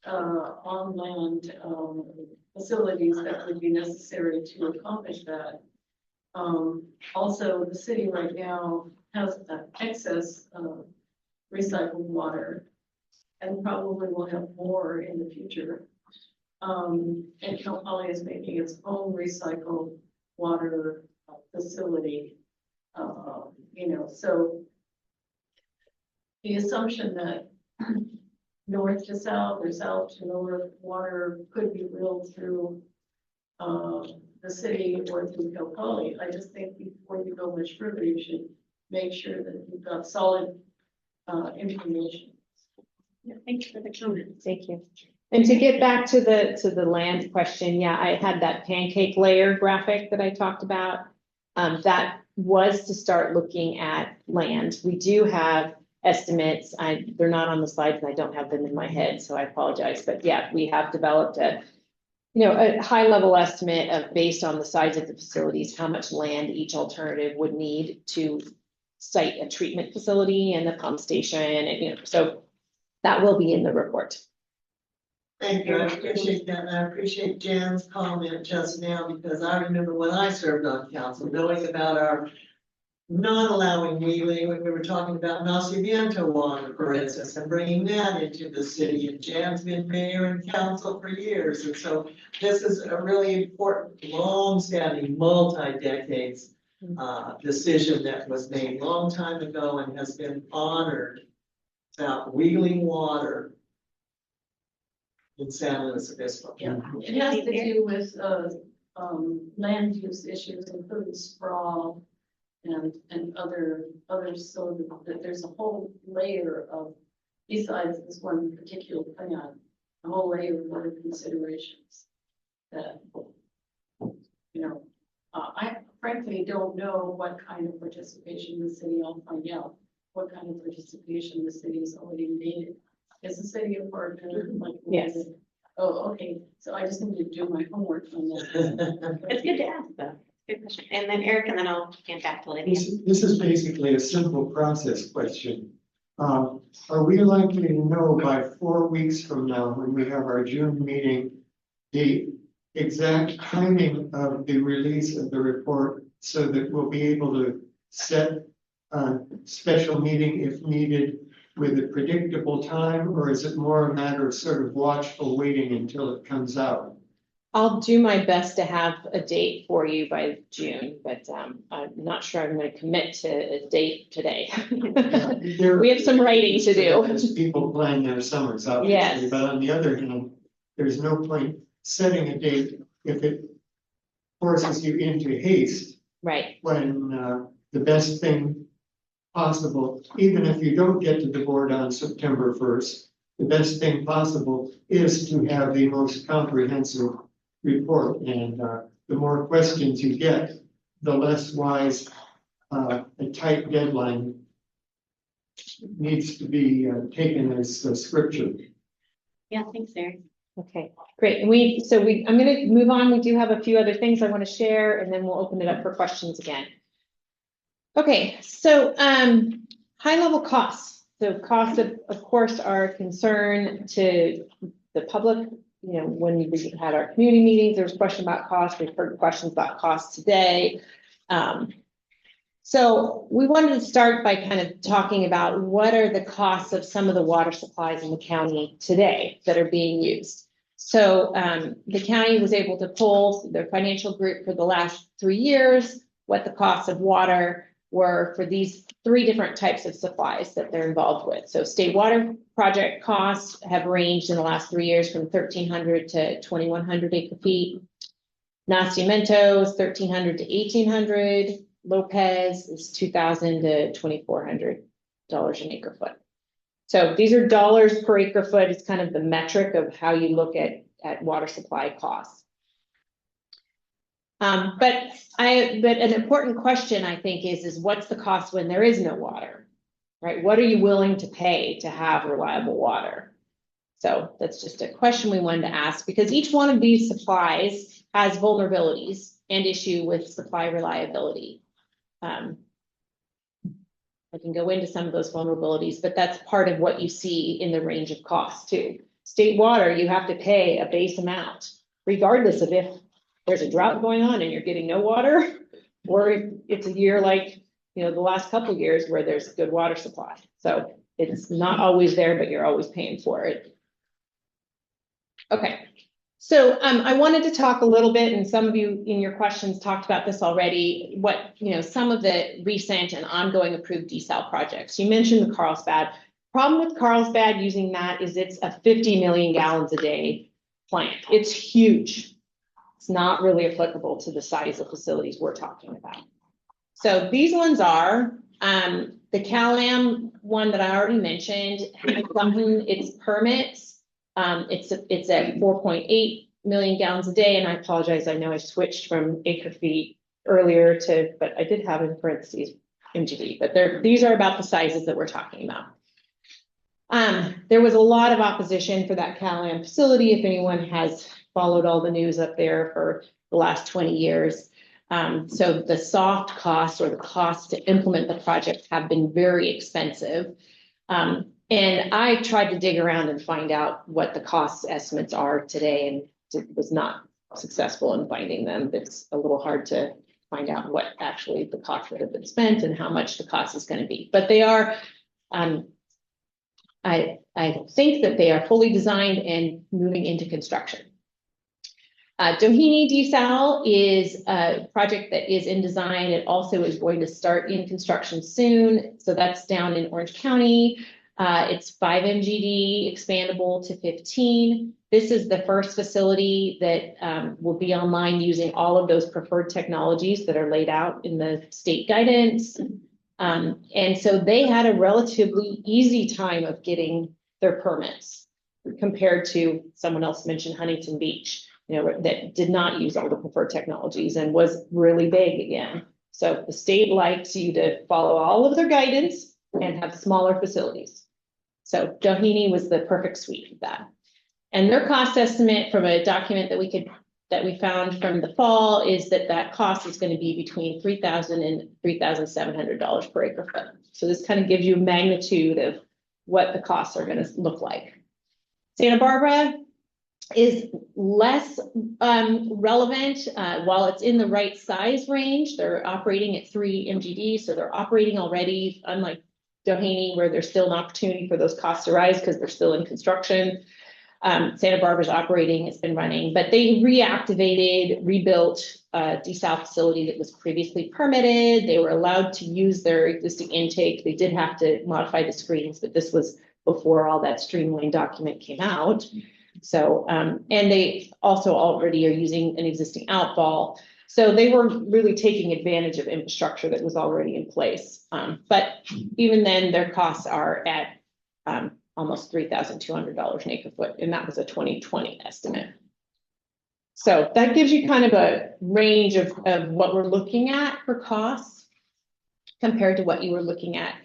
C: on-land facilities that would be necessary to accomplish that. Also, the city right now has excess recycled water and probably will have more in the future. And Cal Poly is making its own recycled water facility. So the assumption that north to south or south to north water could be wheeled through the city or through Cal Poly. I just think before you go much further, you should make sure that you've got solid information.
U: Yeah, thanks for the comment.
R: Thank you. And to get back to the land question, yeah, I had that pancake layer graphic that I talked about. That was to start looking at land. We do have estimates. They're not on the slides and I don't have them in my head, so I apologize. But yeah, we have developed a high level estimate of, based on the size of the facilities, how much land each alternative would need to site a treatment facility and the pump station, and so that will be in the report.
D: Thank you, I appreciate that, and I appreciate Jan's comment just now, because I remember when I served on council, knowing about our not allowing wheeling, when we were talking about Nacimiento water, for instance, and bringing that into the city, and Jan's been mayor and council for years, and so this is a really important, long-standing, multi-decades decision that was made a long time ago and has been honored about wheeling water in San Luis Obispo.
C: Yeah, it has to do with land use issues, including sprawl and others, so that there's a whole layer of, besides this one particular plan, a whole layer of other considerations that, I frankly don't know what kind of participation the city, I'll find out what kind of participation the city has already made. Is the city a partner?
R: Yes.
C: Oh, okay, so I just need to do my homework on that.
U: It's good to ask, though. Good question. And then Eric, and then I'll hand back to Lydia.
G: This is basically a simple process question. Are we likely to know by 4 weeks from now, when we have our June meeting date, exact timing of the release of the report so that we'll be able to set a special meeting if needed with a predictable time, or is it more a matter of sort of watchful waiting until it comes out?
J: I'll do my best to have a date for you by June, but I'm not sure I'm going to commit to a date today. We have some writing to do.
G: There's people planning their summers, obviously,
J: Yes.
G: but on the other hand, there's no point setting a date if it forces you into haste.
J: Right.
G: When the best thing possible, even if you don't get to the board on September 1st, the best thing possible is to have the most comprehensive report. And the more questions you get, the less wise a tight deadline needs to be taken as scripture.
U: Yeah, thanks, Eric.
J: Okay, great. And I'm going to move on. We do have a few other things I want to share, and then we'll open it up for questions again. Okay, so high level costs. So costs of course are a concern to the public. You know, when we had our community meetings, there was a question about costs. We've heard questions about costs today. So we wanted to start by kind of talking about what are the costs of some of the water supplies in the county today that are being used. So the county was able to pull their financial group for the last 3 years, what the costs of water were for these 3 different types of supplies that they're involved with. So state water project costs have ranged in the last 3 years from 1,300 to 2,100 acre feet. Nacimiento is 1,300 to 1,800. Lopez is $2,000 to $2,400 an acre foot. So these are dollars per acre foot. It's kind of the metric of how you look at water supply costs. But an important question, I think, is what's the cost when there is no water, right? What are you willing to pay to have reliable water? So that's just a question we wanted to ask, because each one of these supplies has vulnerabilities and issue with supply reliability. I can go into some of those vulnerabilities, but that's part of what you see in the range of costs too. State water, you have to pay a base amount, regardless of if there's a drought going on and you're getting no water, or if it's a year like, you know, the last couple of years where there's good water supply. So it's not always there, but you're always paying for it. Okay. So I wanted to talk a little bit, and some of you in your questions talked about this already, what, you know, some of the recent and ongoing approved desal projects. You mentioned the Carlsbad. Problem with Carlsbad using that is it's a 50 million gallons a day plant. It's huge. It's not really applicable to the size of facilities we're talking about. So these ones are, the CalAm one that I already mentioned, has gotten its permits. It's at 4.8 million gallons a day, and I apologize. I know I switched from acre feet earlier but I did have in parentheses MGD, but these are about the sizes that we're talking about. There was a lot of opposition for that CalAm facility. If anyone has followed all the news up there for the last 20 years. So the soft costs, or the costs to implement the project, have been very expensive. And I tried to dig around and find out what the cost estimates are today, and was not successful in finding them. It's a little hard to find out what actually the costs that have been spent and how much the cost is going to be. But they are, I think that they are fully designed and moving into construction. Doheny Desal is a project that is in design. It also is going to start in construction soon. So that's down in Orange County. It's 5 MGD, expandable to 15. This is the first facility that will be online using all of those preferred technologies that are laid out in the state guidance. And so they had a relatively easy time of getting their permits compared to, someone else mentioned Huntington Beach, you know, that did not use all the preferred technologies and was really big again. So the state likes you to follow all of their guidance and have smaller facilities. So Doheny was the perfect suite of that. And their cost estimate from a document that we found from the fall is that cost is going to be between $3,000 and $3,700 per acre foot. So this kind of gives you magnitude of what the costs are going to look like. Santa Barbara,
R: is less relevant. While it's in the right size range, they're operating at 3 MGD, so they're operating already, unlike Doheny, where there's still an opportunity for those costs to rise because they're still in construction. Santa Barbara's operating, it's been running, but they rebuilt a desal facility that was previously permitted. They were allowed to use their existing intake. They did have to modify the screens, but this was before all that streamlined document came out. So, and they also already are using an existing outfall. So they were really taking advantage of infrastructure that was already in place. But even then, their costs are at almost $3,200 an acre foot, and that was a 2020 estimate. So that gives you kind of a range of what we're looking at for costs compared to what you were looking at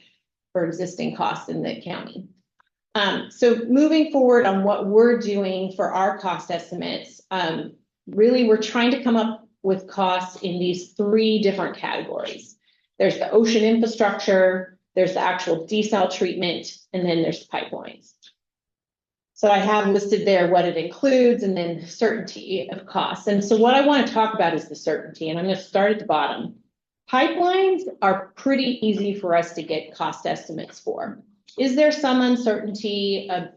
R: for existing costs in the county. So moving forward on what we're doing for our cost estimates, really we're trying to come up with costs in these 3 different categories. There's the ocean infrastructure, there's the actual desal treatment, and then there's pipelines. So I have listed there what it includes and then certainty of costs. And so what I want to talk about is the certainty, and I'm going to start at the bottom. Pipelines are pretty easy for us to get cost estimates for. Is there some uncertainty of,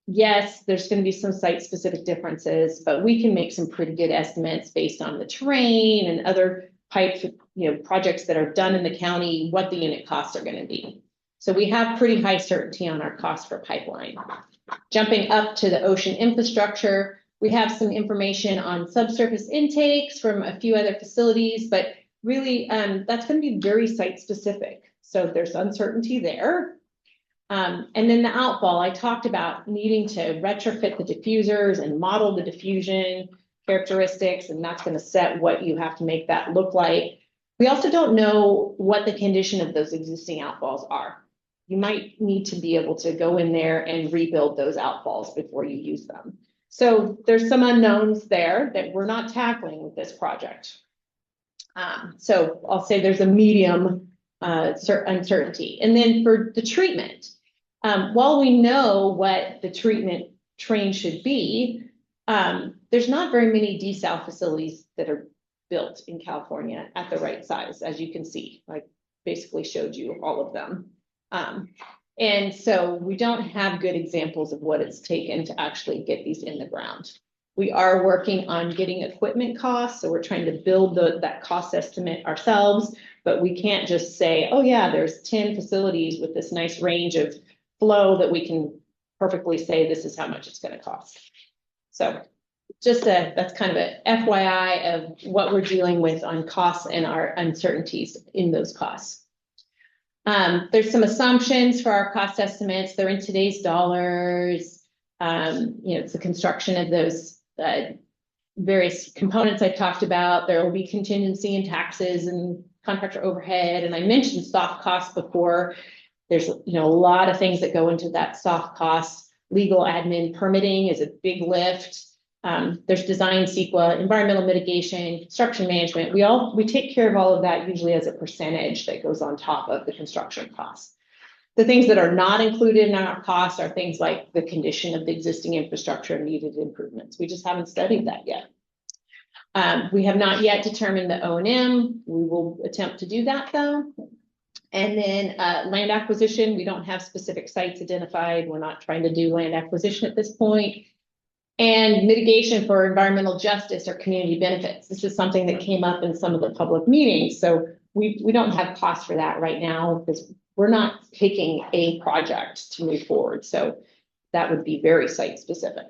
R: yes, there's going to be some site-specific differences, but we can make some pretty good estimates based on the terrain and other pipe, projects that are done in the county, what the unit costs are going to be. So we have pretty high certainty on our cost for pipeline. Jumping up to the ocean infrastructure, we have some information on subsurface intakes from a few other facilities, but really that's going to be very site-specific. So there's uncertainty there. And then the outfall, I talked about needing to retrofit the diffusers and model the diffusion characteristics, and that's going to set what you have to make that look like. We also don't know what the condition of those existing outfalls are. You might need to be able to go in there and rebuild those outfalls before you use them. So there's some unknowns there that we're not tackling with this project. So I'll say there's a medium uncertainty. And then for the treatment, while we know what the treatment train should be, there's not very many desal facilities that are built in California at the right size, as you can see. I basically showed you all of them. And so we don't have good examples of what it's taken to actually get these in the ground. We are working on getting equipment costs, so we're trying to build that cost estimate ourselves, but we can't just say, oh yeah, there's 10 facilities with this nice range of flow that we can perfectly say this is how much it's going to cost. So just that's kind of a FYI of what we're dealing with on costs and our uncertainties in those costs. There's some assumptions for our cost estimates. They're in today's dollars. It's the construction of those various components I talked about. There will be contingency and taxes and contractor overhead. And I mentioned soft costs before. There's a lot of things that go into that soft cost. Legal admin permitting is a big lift. There's design, CEQA, environmental mitigation, construction management. We take care of all of that usually as a percentage that goes on top of the construction costs. The things that are not included in our costs are things like the condition of the existing infrastructure and needed improvements. We just haven't studied that yet. We have not yet determined the O&M. We will attempt to do that though. And then land acquisition, we don't have specific sites identified. We're not trying to do land acquisition at this point. And mitigation for environmental justice or community benefits. This is something that came up in some of the public meetings. So we don't have costs for that right now because we're not picking a project to move forward. So that would be very site specific.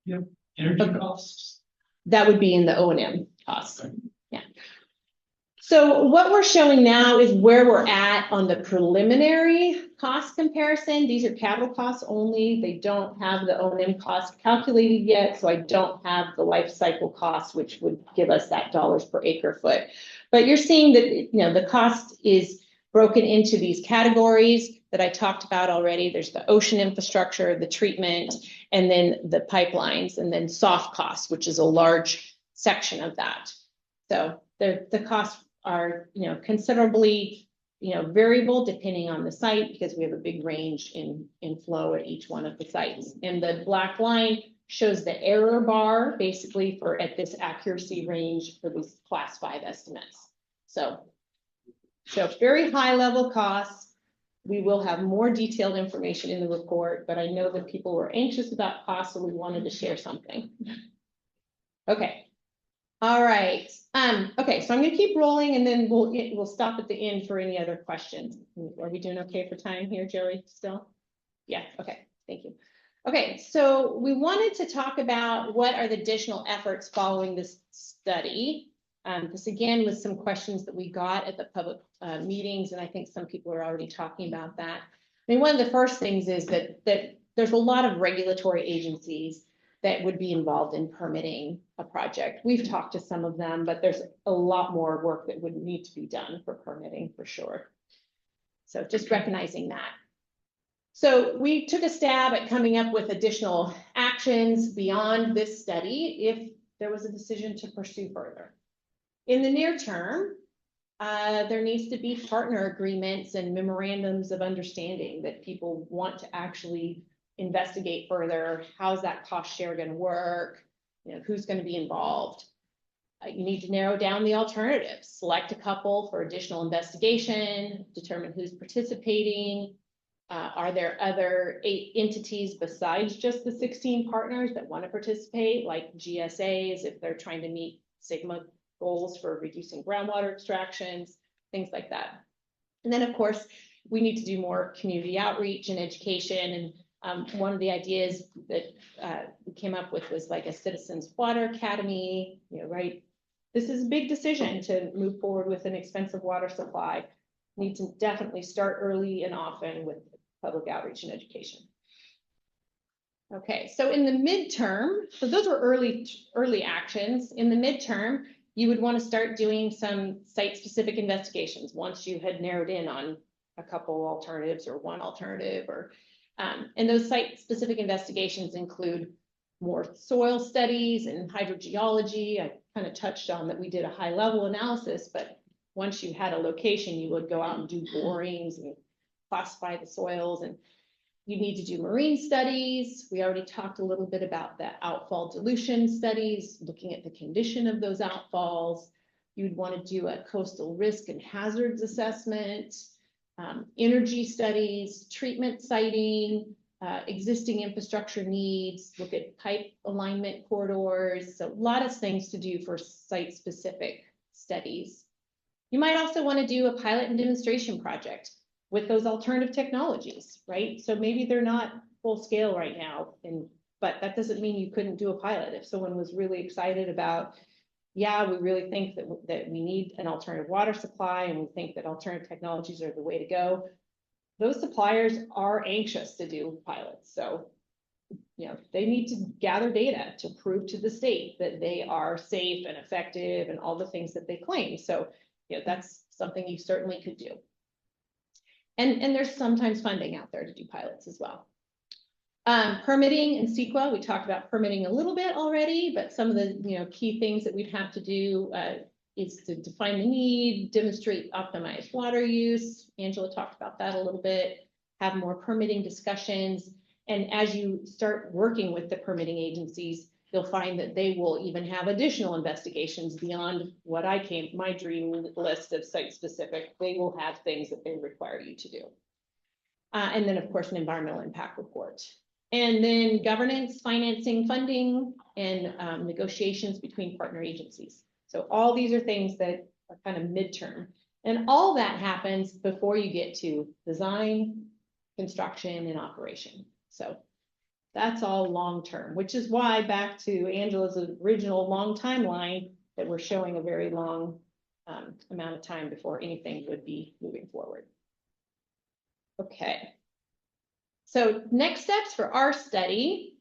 B: Yep. Energy costs.
R: That would be in the O&M costs. Yeah. So what we're showing now is where we're at on the preliminary cost comparison. These are capital costs only. They don't have the O&M cost calculated yet. So I don't have the life cycle cost, which would give us that dollars per acre foot. But you're seeing that, the cost is broken into these categories that I talked about already. There's the ocean infrastructure, the treatment, and then the pipelines, and then soft costs, which is a large section of that. So the costs are, considerably variable depending on the site because we have a big range in flow at each one of the sites. And the black line shows the error bar basically for at this accuracy range for these class 5 estimates. So very high level costs. We will have more detailed information in the report, but I know that people were anxious about costs, so we wanted to share something. Okay. All right. Okay, so I'm gonna keep rolling and then we'll stop at the end for any other questions. Are we doing okay for time here, Jerry, still? Yeah, okay, thank you. Okay, so we wanted to talk about what are the additional efforts following this study. This again was some questions that we got at the public meetings, and I think some people are already talking about that. I mean, one of the first things is that there's a lot of regulatory agencies that would be involved in permitting a project. We've talked to some of them, but there's a lot more work that would need to be done for permitting for sure. So just recognizing that. So we took a stab at coming up with additional actions beyond this study if there was a decision to pursue further. In the near term, there needs to be partner agreements and memorandums of understanding that people want to actually investigate further. How's that cost share going to work? Who's going to be involved? You need to narrow down the alternatives, select a couple for additional investigation, determine who's participating. Are there other 8 entities besides just the 16 partners that want to participate, like GSAs, if they're trying to meet Sigma goals for reducing groundwater extractions, things like that. And then, of course, we need to do more community outreach and education. And one of the ideas that we came up with was like a Citizens Water Academy, right? This is a big decision to move forward with an expensive water supply. Need to definitely start early and often with public outreach and education. Okay, so in the midterm, so those were early actions. In the midterm, you would want to start doing some site-specific investigations once you had narrowed in on a couple alternatives or one alternative, or and those site-specific investigations include more soil studies and hydrogeology. I kind of touched on that we did a high-level analysis, but once you had a location, you would go out and do borings and classify the soils, and you need to do marine studies. We already talked a little bit about the outfall dilution studies, looking at the condition of those outfalls. You'd want to do a coastal risk and hazards assessment, energy studies, treatment siting, existing infrastructure needs, look at pipe alignment corridors. So a lot of things to do for site-specific studies. You might also want to do a pilot and demonstration project with those alternative technologies, right? So maybe they're not full scale right now, but that doesn't mean you couldn't do a pilot. If someone was really excited about, yeah, we really think that we need an alternative water supply and we think that alternative technologies are the way to go, those suppliers are anxious to do pilots. So, they need to gather data to prove to the state that they are safe and effective and all the things that they claim. So, that's something you certainly could do. And there's sometimes funding out there to do pilots as well. Permitting and CEQA, we talked about permitting a little bit already, but some of the key things that we'd have to do is to define the need, demonstrate optimized water use. Angela talked about that a little bit, have more permitting discussions. And as you start working with the permitting agencies, you'll find that they will even have additional investigations beyond what my dream list of site-specific. They will have things that they require you to do. And then, of course, an environmental impact report. And then governance, financing, funding, and negotiations between partner agencies. So all these are things that are kind of midterm. And all that happens before you get to design, construction, and operation. So that's all long-term, which is why, back to Angela's original long timeline, that we're showing a very long amount of time before anything would be moving forward. Okay. So next steps for our study.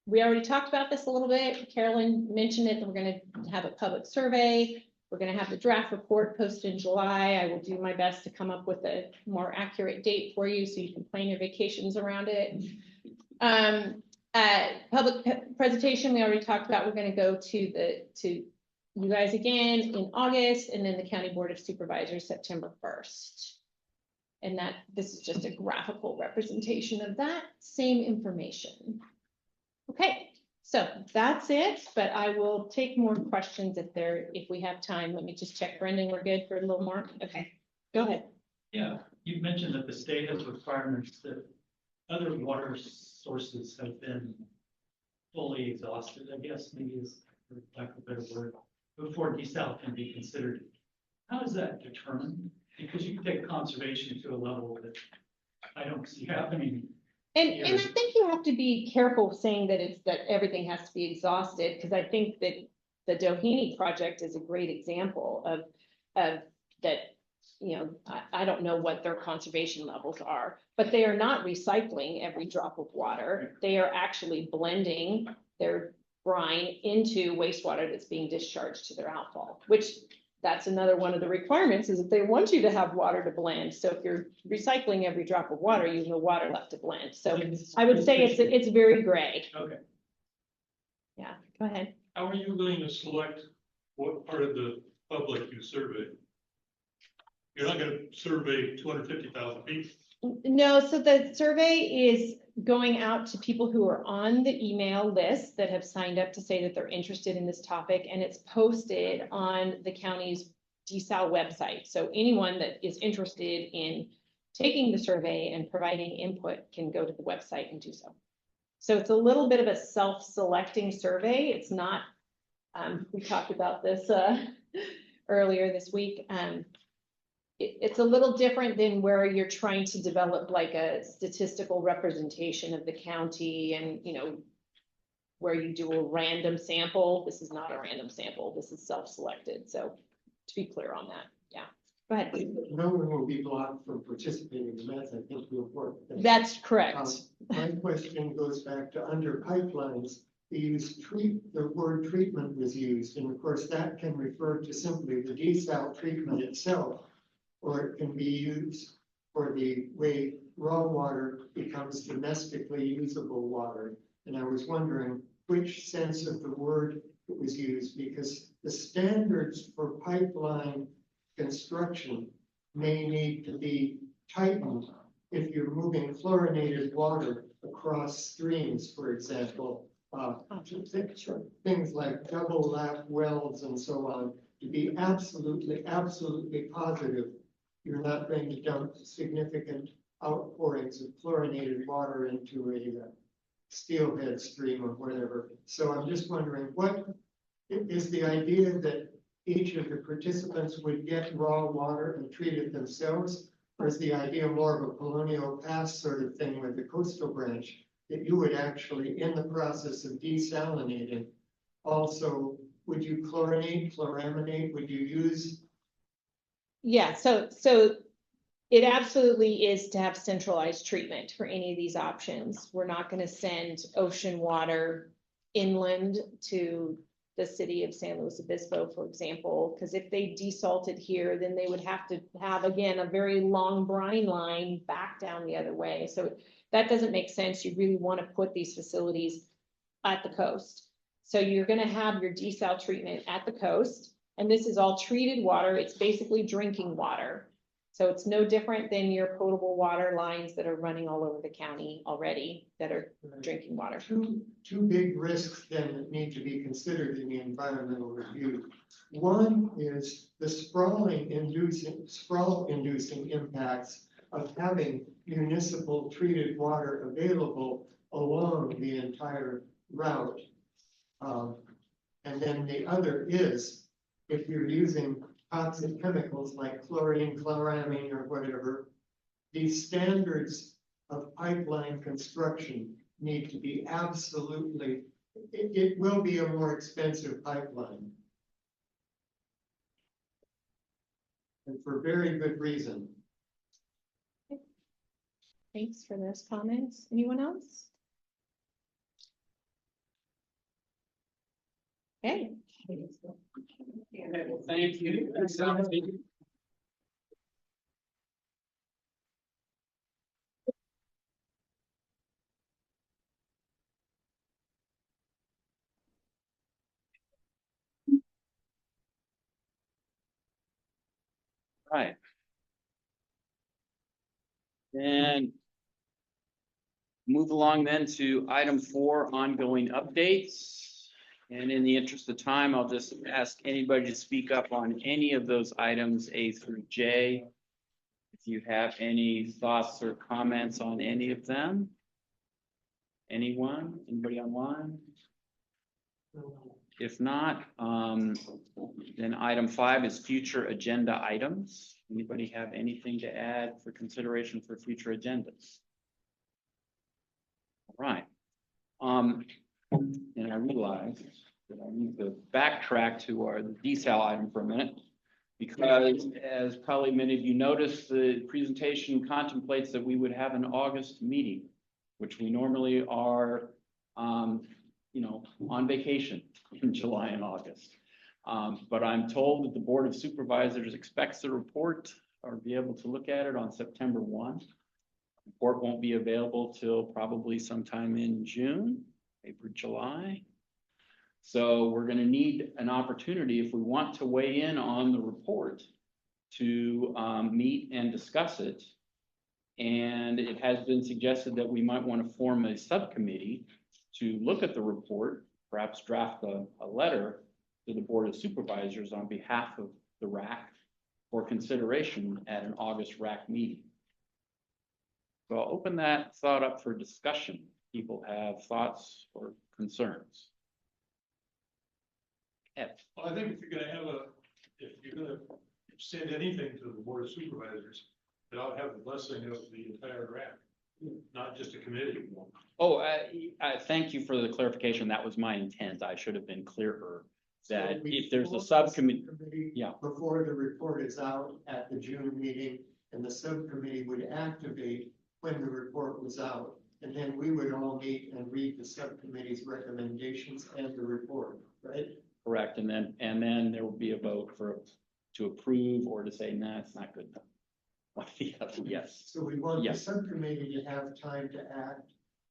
R: We already talked about this a little bit. Carolyn mentioned it. We're going to have a public survey. We're going to have the draft report posted in July. I will do my best to come up with a more accurate date for you so you can plan your vacations around it. Public presentation, we already talked about. We're going to go to you guys again in August, and then the County Board of Supervisors September 1st. And that, this is just a graphical representation of that same information. Okay, so that's it, but I will take more questions if we have time. Let me just check. Brendan, we're good for a little more? Okay, go ahead.
B: Yeah, you mentioned that the state has requirements that other water sources have been fully exhausted, I guess, maybe is for lack of a better word, before desal can be considered. How is that determined? Because you can take conservation to a level that I don't see happening.
R: And I think you have to be careful saying that everything has to be exhausted, because I think that the Doheny project is a great example of that. You know, I don't know what their conservation levels are, but they are not recycling every drop of water. They are actually blending their brine into wastewater that's being discharged to their outfall, which that's another one of the requirements, is that they want you to have water to blend. So if you're recycling every drop of water, you have no water left to blend. So I would say it's very gray.
B: Okay.
R: Yeah, go ahead.
B: How are you going to select what part of the public you survey? You're not gonna survey 250,000 people.
R: No, so the survey is going out to people who are on the email list that have signed up to say that they're interested in this topic, and it's posted on the county's desal website. So anyone that is interested in taking the survey and providing input can go to the website and do so. So it's a little bit of a self-selecting survey. It's not, we talked about this earlier this week. It's a little different than where you're trying to develop like a statistical representation of the county, and, you know, where you do a random sample. This is not a random sample. This is self-selected. So to be clear on that, yeah. Go ahead.
G: No one will be blocked from participating in that. I think the important thing.
R: That's correct.
G: My question goes back to under pipelines. The word treatment was used, and of course that can refer to simply the desal treatment itself, or it can be used for the way raw water becomes domestically usable water. And I was wondering which sense of the word it was used, because the standards for pipeline construction may need to be tightened if you're moving chlorinated water across streams, for example. Things like double lap wells and so on, to be absolutely positive you're not going to dump significant outpourings of chlorinated water into a steelhead stream or whatever. So I'm just wondering, what is the idea that each of the participants would get raw water and treat it themselves? Or is the idea more of a colonial pass sort of thing with the coastal branch, that you would actually, in the process of desalinating, also, would you chlorinate, chloraminate, would you use?
R: Yeah, so it absolutely is to have centralized treatment for any of these options. We're not going to send ocean water inland to the city of San Luis Obispo, for example, because if they desalted here, then they would have to have, again, a very long brine line back down the other way. So that doesn't make sense. You really want to put these facilities at the coast. So you're going to have your desal treatment at the coast. And this is all treated water. It's basically drinking water. So it's no different than your potable water lines that are running all over the county already that are drinking water.
G: Two big risks then that need to be considered in the environmental review. One is the sprawl inducing impacts of having municipal treated water available along the entire route. And then the other is, if you're using toxic chemicals like chlorine, chloramine, or whatever, these standards of pipeline construction need to be absolutely, it will be a more expensive pipeline. And for very good reason.
R: Thanks for those comments. Anyone else? Okay.
A: Thank you. Right. And move along then to item 4, ongoing updates. And in the interest of time, I'll just ask anybody to speak up on any of those items, A through J. If you have any thoughts or comments on any of them. Anyone? Anybody online? If not, then item 5 is future agenda items. Anybody have anything to add for consideration for future agendas? All right. And I realize that I need to backtrack to our desal item for a minute, because as probably many of you noticed, the presentation contemplates that we would have an August meeting, which we normally are, on vacation in July and August. But I'm told that the Board of Supervisors expects the report or be able to look at it on September 1. The report won't be available till probably sometime in June, maybe July. So we're going to need an opportunity, if we want to weigh in on the report, to meet and discuss it. And it has been suggested that we might want to form a subcommittee to look at the report, perhaps draft a letter to the Board of Supervisors on behalf of the WRAC for consideration at an August WRAC meeting. So I'll open that thought up for discussion. People have thoughts or concerns. Ed.
K: Well, I think if you're gonna send anything to the Board of Supervisors, it ought to have the blessing of the entire WRAC, not just a committee.
A: Oh, I thank you for the clarification. That was my intent. I should have been clearer that
G: So
A: if there's a
G: before the
A: subcommittee,
G: subcommittee-
A: yeah.
G: Before the report is out at the June meeting, and the subcommittee would activate when the report was out. And then we would all meet and read the subcommittee's recommendations and the report, right?
A: Correct, and then there will be a vote to approve or to say, nah, it's not good enough. One or the other, yes.
G: So we want the
A: Yes.
G: subcommittee to have time to act,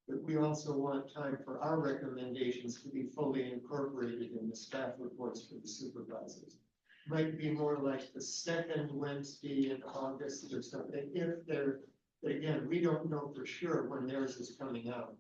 G: but we also want time for our recommendations to be fully incorporated in the staff reports for the supervisors. Might be more like the second Wednesday in August or something, if they're, but again, we don't know for sure when theirs is coming out.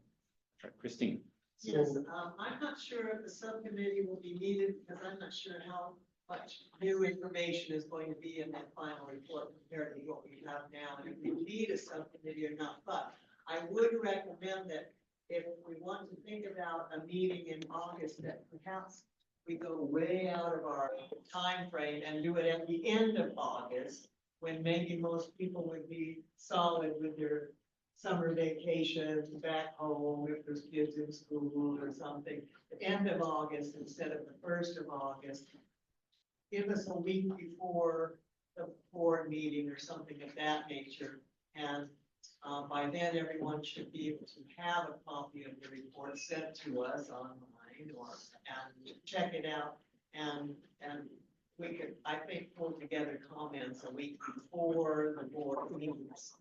A: Christine.
D: Yes, I'm not sure if the subcommittee will be needed, because I'm not sure how much new information is going to be in that final report compared to what we have now, and if we need a subcommittee or not. But I would recommend that if we want to think about a meeting in August, that perhaps we go way out of our time frame and do it at the end of August, when maybe most people would be solid with their summer vacations back home, if there's kids in school or something, the end of August instead of the 1st of August. Give us a week before the board meeting or something of that nature. And by then, everyone should be able to have a copy of the report sent to us online and check it out. And we could, I think, pull together comments a week before the board meetings.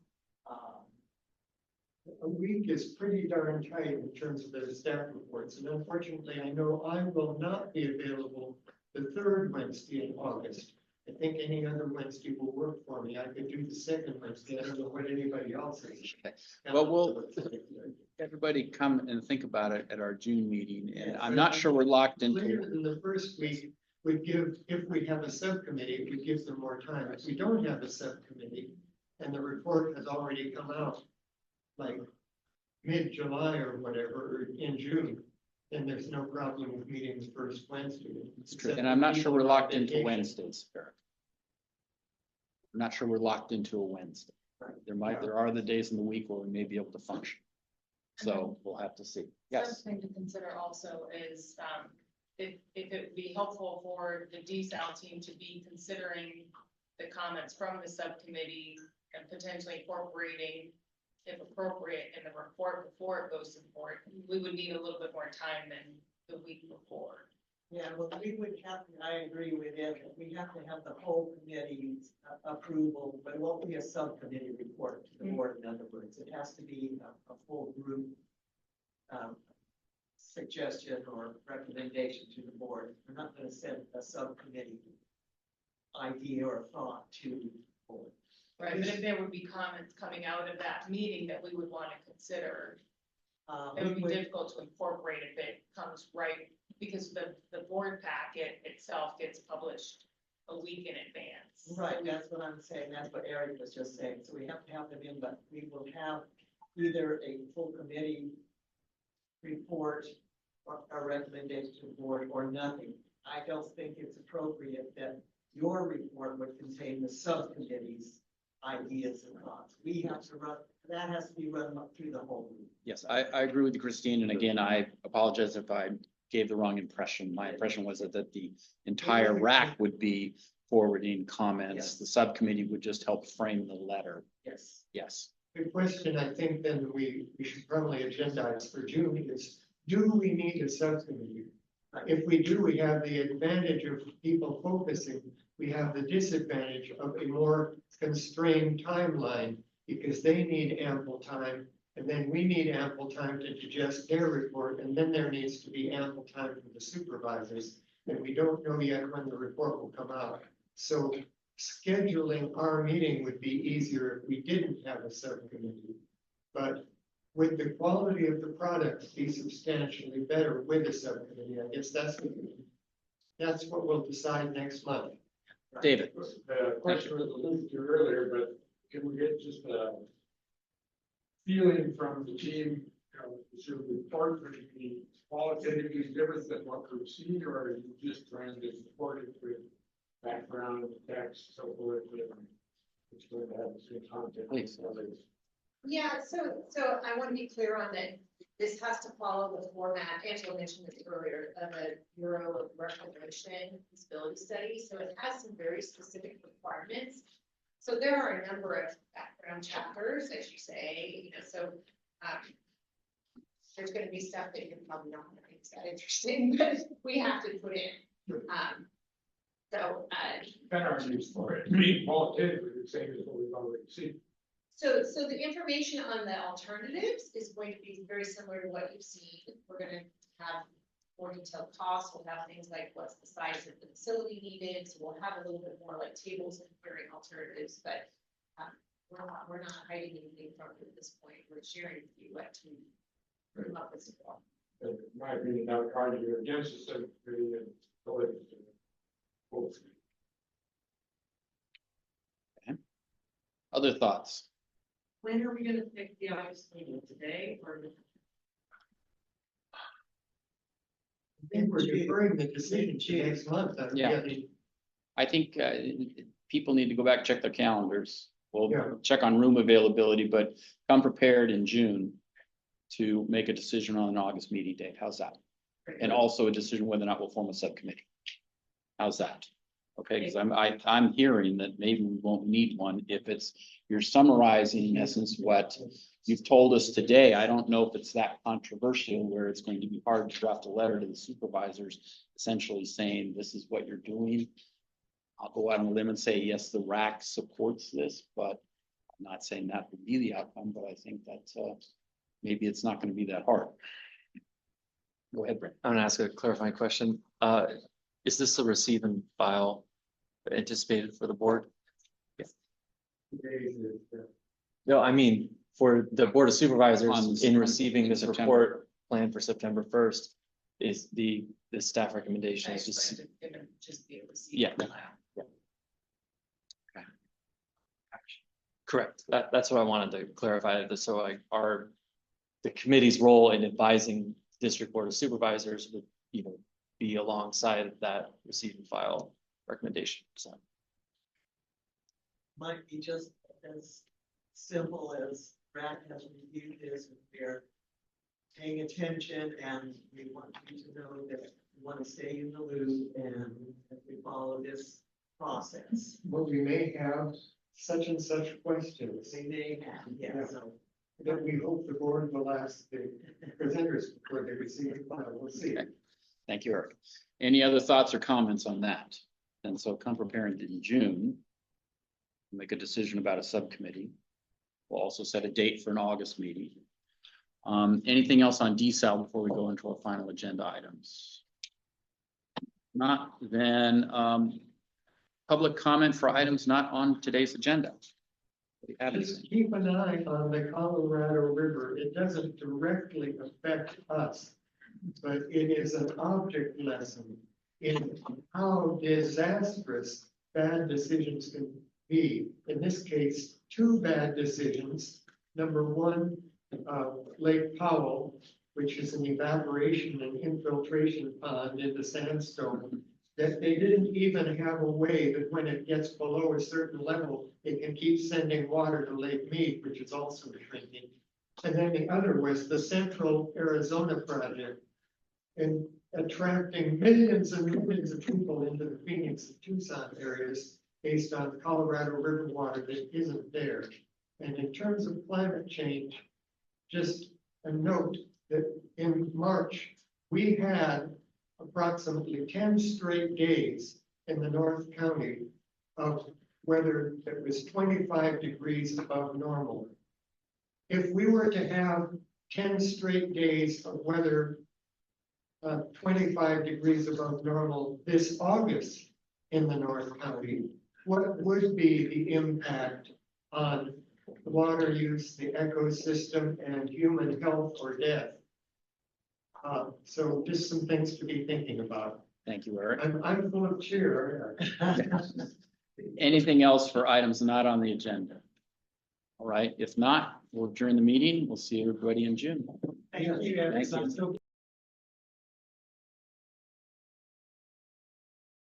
G: A week is pretty darn tight in terms of their staff reports, and unfortunately, I know I will not be available the 3rd Wednesday in August. I think any other Wednesday will work for me. I could do the 2nd Wednesday. I don't know what anybody else is.
A: Well, everybody come and think about it at our June meeting, and I'm not sure we're locked into.
G: Later than the first week would give, if we have a subcommittee, it would give them more time. If we don't have a subcommittee and the report has already come out, like mid-July or whatever, or in June, then there's no problem with meeting the first Wednesday.
A: And I'm not sure we're locked into Wednesdays, Eric. I'm not sure we're locked into a Wednesday. There are the days in the week where we may be able to function. So we'll have to see. Yes.
V: Something to consider also is, if it would be helpful for the DSAL team to be considering the comments from the subcommittee and potentially incorporating, if appropriate, in the report before it goes to the board. We would need a little bit more time than the week before.
D: Yeah, well, we would have, I agree with it, we have to have the whole committee's approval, but it won't be a subcommittee report to the board, in other words. It has to be a full group suggestion or recommendation to the board. We're not gonna send a subcommittee idea or thought to
V: Right, but if there would be comments coming out of that meeting that we would want to consider, it would be difficult to incorporate if it comes right, because the board packet itself gets published a week in advance.
D: Right, that's what I'm saying, that's what Eric was just saying, so we have to have them in, but we will have either a full committee report or a recommendation to the board or nothing. I don't think it's appropriate that your report would contain the subcommittee's ideas and thoughts. We have to run, that has to be run through the whole group.
A: Yes, I agree with you, Christine. And again, I apologize if I gave the wrong impression. My impression was that the entire RAC would be forwarding comments.
D: Yes.
A: The subcommittee would just help frame the letter.
D: Yes.
A: Yes.
G: The question I think then we should probably agendize for June is, do we need a subcommittee? If we do, we have the advantage of people focusing. We have the disadvantage of a more constrained timeline because they need ample time. And then we need ample time to digest their report. And then there needs to be ample time for the supervisors. And we don't know yet when the report will come out. So scheduling our meeting would be easier if we didn't have a subcommittee. But would the quality of the product be substantially better with a subcommittee? I guess that's what we'll decide next month.
A: David.
T: The question was alluded to earlier, but can we get just a feeling from the team, should the report be qualitatively different than what we've seen, or are you just trying to support it with background, text, so forth, and it's going to have the same content?
A: Please.
R: Yeah, so I want to be clear on that. This has to follow the format. Angela mentioned this earlier of a Bureau of Reclamation feasibility study. So it has some very specific requirements. So there are a number of background chapters, as you say, so there's going to be stuff that you're probably not going to think is that interesting, but we have to put in.
T: That argues for it. Being qualitatively the same as what we've already seen.
R: So the information on the alternatives is going to be very similar to what you've seen. We're going to have more detailed costs. We'll have things like what's the size of the facility needed. So we'll have a little bit more like tables and comparing alternatives, but we're not hiding anything from it at this point. We're sharing with you what to come up with as well.
T: In my opinion, that would argue against the subcommittee and go ahead.
A: Other thoughts?
C: When are we gonna pick the August meeting, today or?
G: I think we're deferring the decision to next month.
A: Yeah. I think people need to go back, check their calendars. We'll check on room availability, but come prepared in June to make a decision on an August meeting date. How's that? And also a decision whether or not we'll form a subcommittee. How's that? Okay, because I'm hearing that maybe we won't need one if you're summarizing in essence what you've told us today. I don't know if it's that controversial where it's going to be hard to draft a letter to the supervisors essentially saying this is what you're doing. I'll go out on a limb and say, yes, the RAC supports this, but I'm not saying that would be the outcome, but I think that maybe it's not going to be that hard. Go ahead, Brent.
P: I'm gonna ask a clarifying question. Is this a receive and file anticipated for the board? No, I mean, for the Board of Supervisors in receiving this report planned for September 1st, is the staff recommendation is just.
V: Just be a receipt.
P: Yeah. Correct. That's what I wanted to clarify. So the committee's role in advising District Board of Supervisors would, be alongside that receive and file recommendation. So.
D: Might be just as simple as RAC has reviewed this, and we're paying attention, and we want you to know that we want to stay in the loop and that we follow this process.
G: But we may have such and such questions.
D: We may have,
G: Yeah.
D: so.
G: That we hope the board will ask the presenters before they receive the file. We'll see.
A: Okay. Thank you, Eric. Any other thoughts or comments on that? And so come prepared in June. Make a decision about a subcommittee. We'll also set a date for an August meeting. Anything else on desal before we go into our final agenda items? Not, then public comment for items not on today's agenda? We haven't seen.
G: Just keep an eye on the Colorado River. It doesn't directly affect us, but it is an object lesson in how disastrous bad decisions can be. In this case, two bad decisions. Number one, Lake Powell, which is an evaporation and infiltration pond into sandstone, that they didn't even have a way that when it gets below a certain level, it can keep sending water to Lake Mead, which is also shrinking. And then the other was the Central Arizona project, and attracting millions and millions of people into the Phoenix and Tucson areas based on Colorado River water that isn't there. And in terms of climate change, just a note that in March, we had approximately 10 straight days in the North County of weather that was 25 degrees above normal. If we were to have 10 straight days of weather 25 degrees above normal this August in the North County, what would be the impact on water use, the ecosystem, and human health or death? So just some things to be thinking about.
A: Thank you, Eric.
G: I'm full of cheer.
A: Anything else for items not on the agenda? All right, if not, we'll adjourn the meeting. We'll see everybody in June.
G: Thank you.
A: Thank you.